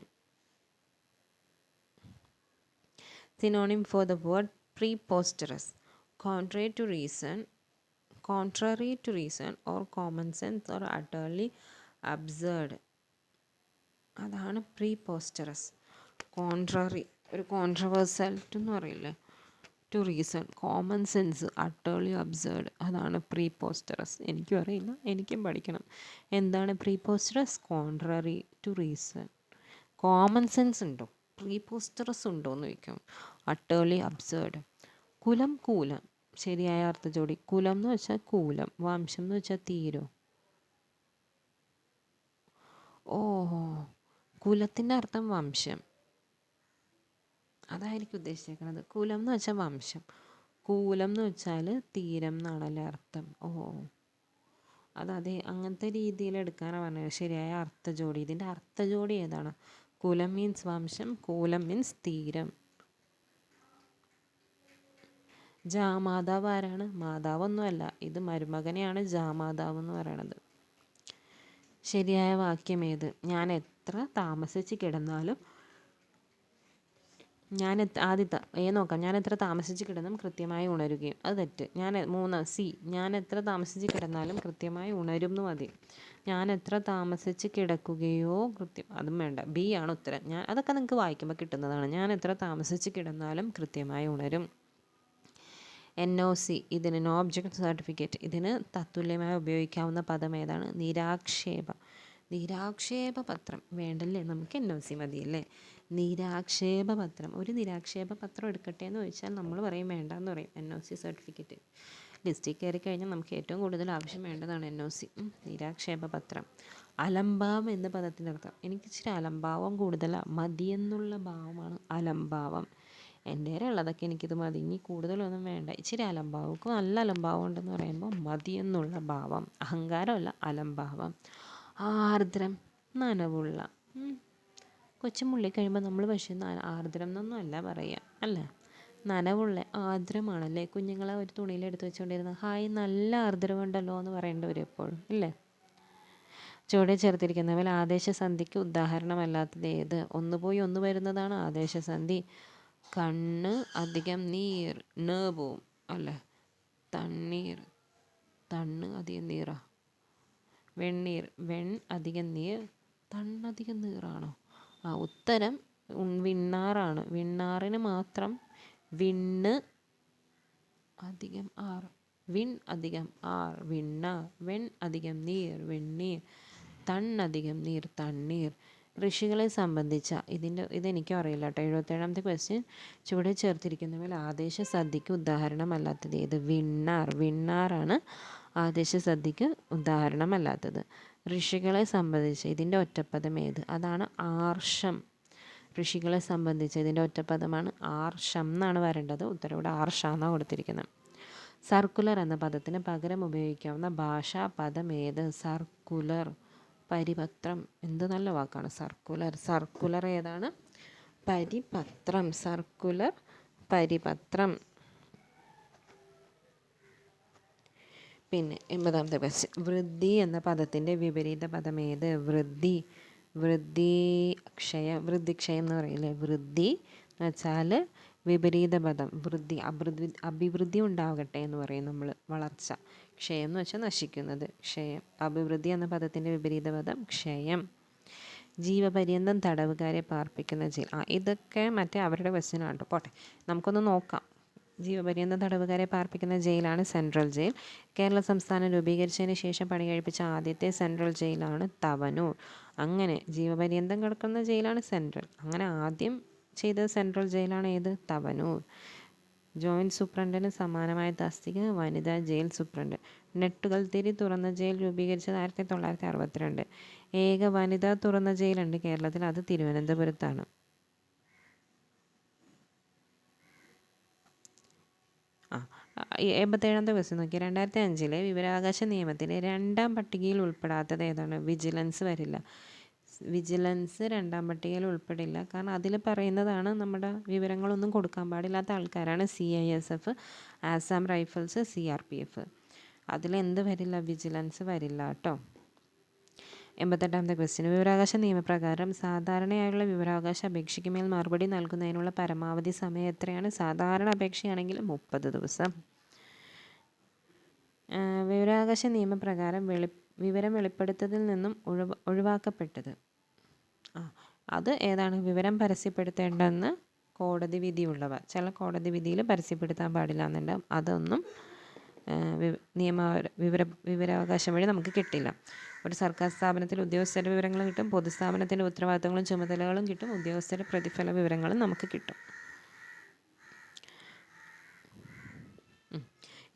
A: Synonym for the word preposterous. Contrary to reason or common sense or utterly absurd. അതാണ് preposterous. Contrary, ഒരു controversial എന്ന് പറയില്ലേ, to reason, common sense, utterly absurd, അതാണ് preposterous. എനിക്കും അറിയില്ല, എനിക്കും പഠിക്കണം. എന്താണ് preposterous? Contrary to reason. Common sense ഉണ്ടോ? preposterous ഉണ്ടോ എന്ന് ചോദിക്കും. Utterly absurd. കുലം, കൂലം. ശരിയായ അർത്ഥജോടി. കുലം എന്ന് വെച്ചാൽ കൂലം, വംശം എന്ന് വെച്ചാൽ തീരോ. ഓഹോ, കുലത്തിൻ്റെ അർത്ഥം വംശം, അതായിരിക്കും ഉദ്ദേശിക്കുന്നത്. കുലം എന്ന് വെച്ചാൽ വംശം, കൂലം എന്ന് വെച്ചാൽ തീരം എന്നാണല്ലേ അർത്ഥം. ഓ, അതേ, അങ്ങനത്തെ രീതിയിൽ എടുക്കാനാണ് പറഞ്ഞത്. ശരിയായ അർത്ഥജോടി. ഇതിൻ്റെ അർത്ഥജോടി ഏതാണ്? കുലം മീൻസ് വംശം, കൂലം മീൻസ് തീരം. ജാമാതാവ് ആരാണ്? മാതാവൊന്നുമല്ല, ഇത് മരുമകനെയാണ് ജാമാതാവ് എന്ന് പറയണത്. ശരിയായ വാക്യം ഏത്? ഞാൻ എത്ര താമസിച്ച് കിടന്നാലും ആദ്യത്തെ നോക്കാം. ഞാൻ എത്ര താമസിച്ച് കിടന്നും കൃത്യമായി ഉണരുകയും. അത് തെറ്റ്. ഞാൻ എത്ര താമസിച്ച് കിടന്നാലും കൃത്യമായി ഉണരും എന്ന് മതി. ഞാൻ എത്ര താമസിച്ച് കിടക്കുകയോ അതും വേണ്ട. ബി ആണ് ഉത്തരം. അതൊക്കെ നിങ്ങൾക്ക് വായിക്കുമ്പോൾ കിട്ടുന്നതാണ്. ഞാൻ എത്ര താമസിച്ച് കിടന്നാലും കൃത്യമായി ഉണരും. NOC ഇതിന് നോ ഒബ്ജക്റ്റ് സർട്ടിഫിക്കറ്റ്. ഇതിന് തത്തുല്യമായി ഉപയോഗിക്കാവുന്ന പദം ഏതാണ്? നിരാക്ഷേപ പത്രം വേണ്ടല്ലേ, നമുക്ക് NOC മതിയല്ലേ. നിരാക്ഷേപ പത്രം. ഒരു നിരാക്ഷേപ പത്രം എടുക്കട്ടെ എന്ന് ചോദിച്ചാൽ നമ്മൾ പറയും വേണ്ടെന്ന് പറയും. NOC സർട്ടിഫിക്കറ്റ് ലിസ്റ്റിൽ കയറി കഴിഞ്ഞാൽ നമുക്ക് ഏറ്റവും കൂടുതൽ ആവശ്യം വേണ്ടതാണ് NOC. നിരാക്ഷേപ പത്രം. അലംഭാവം എന്ന പദത്തിൻ്റെ അർത്ഥം. എനിക്ക് ഇച്ചിരി അലംഭാവം കൂടുതലാണ്. മതിയെന്നുള്ള ഭാവമാണ് അലംഭാവം. എൻ്റെ ഉള്ളതൊക്കെ എനിക്കിത് മതി, ഇനി കൂടുതലൊന്നും വേണ്ട. ഇച്ചിരി അലംഭാവം, നല്ല അലംഭാവം ഉണ്ടെന്ന് പറയുമ്പോൾ മതിയെന്നുള്ള ഭാവം. അഹങ്കാരമല്ല, അലംഭാവം. ആർദ്രം, നനവുള്ള. കൊച്ചുമുള്ളി കഴിയുമ്പോൾ നമ്മൾ പക്ഷേ ആർദ്രം എന്നൊന്നും അല്ല പറയുക, അല്ല, നനവുള്ള. ആർദ്രമാണല്ലേ. കുഞ്ഞുങ്ങളെ ഒരു തുണിയിൽ എടുത്ത് വെച്ചുകൊണ്ടിരുന്നത് ഹായ് നല്ല ആർദ്രമുണ്ടല്ലോ എന്ന് പറയേണ്ടവർ എപ്പോഴും, ഇല്ലേ. ചുവടെ ചേർത്തിരിക്കുന്നവയിൽ ആദേശസന്ധിക്ക് ഉദാഹരണമല്ലാത്തത് ഏത്? ഒന്ന് പോയി ഒന്ന് വരുന്നതാണ് ആദേശസന്ധി. കണ്ണ് അധികം നീർ, പോവും അല്ലേ. തണ്ണീർ, തണ്ണ് അധികം നീറാ. വെണ്ണീർ, അധികം നീർ, തണ്ണധികം നീറാണോ? ഉത്തരം വിണ്ണാറാണ്. വിണ്ണാറിന് മാത്രം വിണ്ണ് അധികം ആർ, വിൺ അധികം ആർ, വിണ്ണാർ. വെൺ അധികം നീർ, വെണ്ണീർ. തണ്ണധികം നീർ, തണ്ണീർ. ഋഷികളെ സംബന്ധിച്ച ഇതെനിക്കും അറിയില്ല കേട്ടോ. 77ാമത്തെ ക്വസ്റ്റ്യൻ. ചുവടെ ചേർത്തിരിക്കുന്നവയിൽ ആദേശസദ്ധിക്ക് ഉദാഹരണമല്ലാത്തത് ഏത്? വിണ്ണാറാണ് ആദേശസദ്ധിക്ക് ഉദാഹരണമല്ലാത്തത്. ഋഷികളെ സംബന്ധിച്ച് ഇതിൻ്റെ ഒറ്റപ്പദം ഏത്? അതാണ് ആർഷം. ഋഷികളെ സംബന്ധിച്ച് ഇതിൻ്റെ ഒറ്റപ്പദമാണ് ആർഷം എന്നാണ് വരേണ്ടത്. ഉത്തരം ഇവിടെ ആർഷ എന്നാണ് കൊടുത്തിരിക്കുന്നത്. സർക്കുലർ എന്ന പദത്തിന് പകരം ഉപയോഗിക്കാവുന്ന ഭാഷാ പദം ഏത്? സർക്കുലർ, പരിപത്രം. എന്ത് നല്ല വാക്കാണ് സർക്കുലർ. സർക്കുലർ ഏതാണ്? പരിപത്രം. സർക്കുലർ, പരിപത്രം. പിന്നെ 80ാമത്തെ ക്വസ്റ്റ്യൻ. വൃദ്ധി എന്ന പദത്തിൻ്റെ വിപരീത പദം ഏത്? വൃദ്ധിക്ഷയം എന്ന് പറയില്ലേ. വൃദ്ധി എന്ന് വെച്ചാൽ വിപരീത പദം വൃദ്ധി. അഭിവൃദ്ധി ഉണ്ടാകട്ടെ എന്ന് പറയും നമ്മൾ, വളർച്ച. ക്ഷയം എന്ന് വെച്ചാൽ നശിക്കുന്നത്, ക്ഷയം. അഭിവൃദ്ധി എന്ന പദത്തിൻ്റെ വിപരീത പദം ക്ഷയം. ജീവപര്യന്തം തടവുകാരെ പാർപ്പിക്കുന്ന ജയിൽ. ഇതൊക്കെ അവരുടെ ക്വസ്റ്റ്യൻ ആണ് കേട്ടോ. പോട്ടെ, നമുക്കൊന്ന് നോക്കാം. ജീവപര്യന്തം തടവുകാരെ പാർപ്പിക്കുന്ന ജയിലാണ് സെൻട്രൽ ജയിൽ. കേരള സംസ്ഥാനം രൂപീകരിച്ചതിന് ശേഷം പണി കഴിപ്പിച്ച ആദ്യത്തെ സെൻട്രൽ ജയിലാണ് തവനൂർ. അങ്ങനെ ജീവപര്യന്തം കിടക്കുന്ന ജയിലാണ് സെൻട്രൽ. അങ്ങനെ ആദ്യം ചെയ്തത് സെൻട്രൽ ജയിലാണ് ഏത്? തവനൂർ. ജോയിൻറ്റ് സൂപ്രണ്ടിന് സമാനമായ തസ്തിക വനിതാ ജയിൽ സൂപ്രണ്ട്. നെട്ടുകൾ തിരി തുറന്ന ജയിൽ രൂപീകരിച്ചത് 1962. ഏക വനിതാ തുറന്ന ജയിലുണ്ട് കേരളത്തിൽ, അത് തിരുവനന്തപുരത്താണ്. ആ 87ാമത്തെ ക്വസ്റ്റ്യൻ നോക്കി. 2005 വിവരാവകാശ നിയമത്തിലെ 2ാം പട്ടികയിൽ ഉൾപ്പെടാത്തത് ഏതാണ്? വിജിലൻസ് വരില്ല. വിജിലൻസ് 2ാം പട്ടികയിൽ ഉൾപ്പെടില്ല. കാരണം അതിൽ പറയുന്നതാണ് നമ്മുടെ വിവരങ്ങളൊന്നും കൊടുക്കാൻ പാടില്ലാത്ത ആൾക്കാരാണ് CISF, ആസാം റൈഫിൾസ്, CRPF. അതിലെന്ത് വരില്ല? വിജിലൻസ് വരില്ല കേട്ടോ. 88ാമത്തെ ക്വസ്റ്റ്യൻ. വിവരാവകാശ നിയമപ്രകാരം സാധാരണയായുള്ള വിവരാവകാശ അപേക്ഷയ്ക്ക് മേൽ മറുപടി നൽകുന്നതിനുള്ള പരമാവധി സമയം എത്രയാണ്? സാധാരണ അപേക്ഷയാണെങ്കിൽ 30 ദിവസം. വിവരാവകാശ നിയമപ്രകാരം വിവരം വെളിപ്പെടുത്തതിൽ നിന്നും ഒഴിവാക്കപ്പെട്ടത് അത് ഏതാണ്? വിവരം പരസ്യപ്പെടുത്തേണ്ടെന്ന് കോടതി വിധിയുള്ളവ. ചില കോടതി വിധിയിൽ പരസ്യപ്പെടുത്താൻ പാടില്ല എന്നുണ്ടാവും. അതൊന്നും വിവരാവകാശം വഴി നമുക്ക് കിട്ടില്ല. ഒരു സർക്കാർ സ്ഥാപനത്തിൽ ഉദ്യോഗസ്ഥരുടെ വിവരങ്ങൾ കിട്ടും, പൊതുസ്ഥാപനത്തിൻ്റെ ഉത്തരവാദിത്തങ്ങളും ചുമതലകളും കിട്ടും, ഉദ്യോഗസ്ഥരുടെ പ്രതിഫല വിവരങ്ങളും നമുക്ക് കിട്ടും.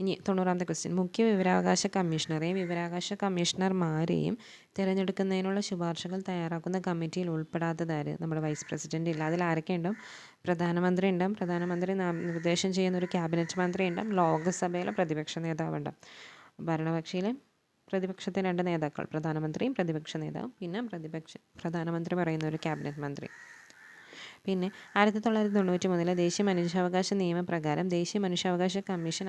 A: ഇനി 90ാമത്തെ ക്വസ്റ്റ്യൻ. മുഖ്യ വിവരാവകാശ കമ്മീഷണറെയും വിവരാവകാശ കമ്മീഷണർമാരെയും തിരഞ്ഞെടുക്കുന്നതിനുള്ള ശുപാർശകൾ തയ്യാറാക്കുന്ന കമ്മിറ്റിയിൽ ഉൾപ്പെടാത്തതാര്? നമ്മുടെ വൈസ് പ്രസിഡൻ്റ് ഇല്ല. അതിൽ ആരൊക്കെ ഉണ്ടാവും? പ്രധാനമന്ത്രി ഉണ്ടാവും. പ്രധാനമന്ത്രി നിർദ്ദേശം ചെയ്യുന്ന ഒരു ക്യാബിനറ്റ് മന്ത്രി ഉണ്ടാവും. ലോകസഭയിലെ പ്രതിപക്ഷ നേതാവ് ഉണ്ടാവും. ഭരണകക്ഷിയിലെ പ്രതിപക്ഷത്തെ 2 നേതാക്കൾ, പ്രധാനമന്ത്രിയും പ്രതിപക്ഷ നേതാവും. പിന്നെ പ്രധാനമന്ത്രി പറയുന്ന ഒരു ക്യാബിനറ്റ് മന്ത്രി. പിന്നെ 1993 ദേശീയ മനുഷ്യാവകാശ നിയമപ്രകാരം ദേശീയ മനുഷ്യാവകാശ കമ്മീഷൻ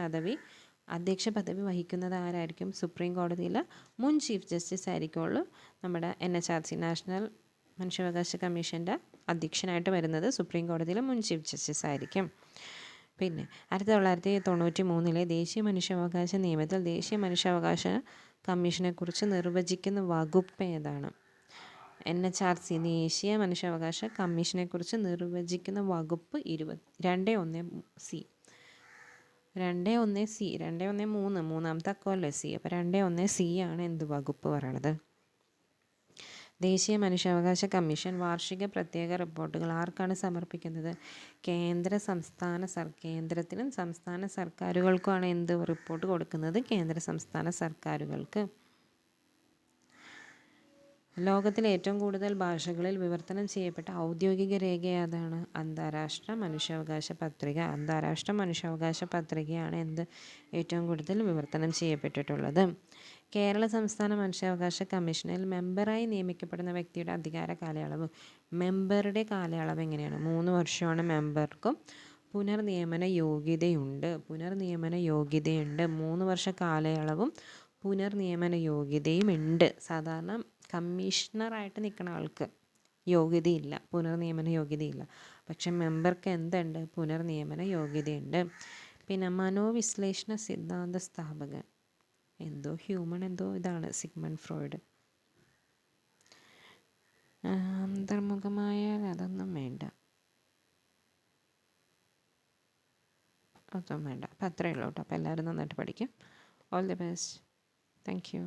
A: അധ്യക്ഷ പദവി വഹിക്കുന്നത് ആരായിരിക്കും? സുപ്രീം കോടതിയിൽ മുൻ ചീഫ് ജസ്റ്റിസ് ആയിരിക്കുള്ളൂ നമ്മുടെ NHRC, നാഷണൽ മനുഷ്യാവകാശ കമ്മീഷൻ്റെ അധ്യക്ഷനായിട്ട് വരുന്നത് സുപ്രീം കോടതിയിലെ മുൻ ചീഫ് ജസ്റ്റിസ് ആയിരിക്കും. പിന്നെ 1993 ദേശീയ മനുഷ്യാവകാശ നിയമത്തിൽ ദേശീയ മനുഷ്യാവകാശ കമ്മീഷനെക്കുറിച്ച് നിർവചിക്കുന്ന വകുപ്പ് ഏതാണ്? NHRC ദേശീയ മനുഷ്യാവകാശ കമ്മീഷനെക്കുറിച്ച് നിർവചിക്കുന്ന വകുപ്പ് 21C. 21C 213 മൂന്നാമത്തെ അക്കമല്ലേ സി. അപ്പോൾ 21C ആണ് എന്ത് വകുപ്പ് പറയണത്? ദേശീയ മനുഷ്യാവകാശ കമ്മീഷൻ വാർഷിക പ്രത്യേക റിപ്പോർട്ടുകൾ ആർക്കാണ് സമർപ്പിക്കുന്നത്? കേന്ദ്രത്തിനും സംസ്ഥാന സർക്കാരുകൾക്കുമാണ് എന്ത് റിപ്പോർട്ട് കൊടുക്കുന്നത്? കേന്ദ്ര സംസ്ഥാന സർക്കാരുകൾക്ക്. ലോകത്തിലെ ഏറ്റവും കൂടുതൽ ഭാഷകളിൽ വിവർത്തനം ചെയ്യപ്പെട്ട ഔദ്യോഗിക രേഖ ഏതാണ്? അന്താരാഷ്ട്ര മനുഷ്യാവകാശ പത്രിക. അന്താരാഷ്ട്ര മനുഷ്യാവകാശ പത്രികയാണ് എന്ത് ഏറ്റവും കൂടുതൽ വിവർത്തനം ചെയ്യപ്പെട്ടിട്ടുള്ളത്. കേരള സംസ്ഥാന മനുഷ്യാവകാശ കമ്മീഷനിൽ മെമ്പറായി നിയമിക്കപ്പെടുന്ന വ്യക്തിയുടെ അധികാര കാലയളവ്. മെമ്പറുടെ കാലയളവ് എങ്ങനെയാണ്? 3 വർഷമാണ് മെമ്പർക്കും. പുനർനിയമന യോഗ്യതയുണ്ട്. 3 വർഷ കാലയളവും പുനർനിയമന യോഗ്യതയും ഉണ്ട്. സാധാരണ കമ്മീഷണറായിട്ട് നിൽക്കുന്ന ആൾക്ക് യോഗ്യതയില്ല, പുനർനിയമന യോഗ്യതയില്ല. പക്ഷെ മെമ്പർക്ക് എന്തുണ്ട്? പുനർനിയമന യോഗ്യതയുണ്ട്. പിന്നെ മനോവിശ്ലേഷണ സിദ്ധാന്ത സ്ഥാപകൻ ഇതാണ് സിഗ്മണ്ട് ഫ്രോയിഡ്. അന്തർമുഖമായാൽ അതൊന്നും വേണ്ട. അപ്പം അത്രയേ ഉള്ളൂ കേട്ടോ. അപ്പോൾ എല്ലാവരും നന്നായിട്ട് പഠിക്കും. All the best. Thank you.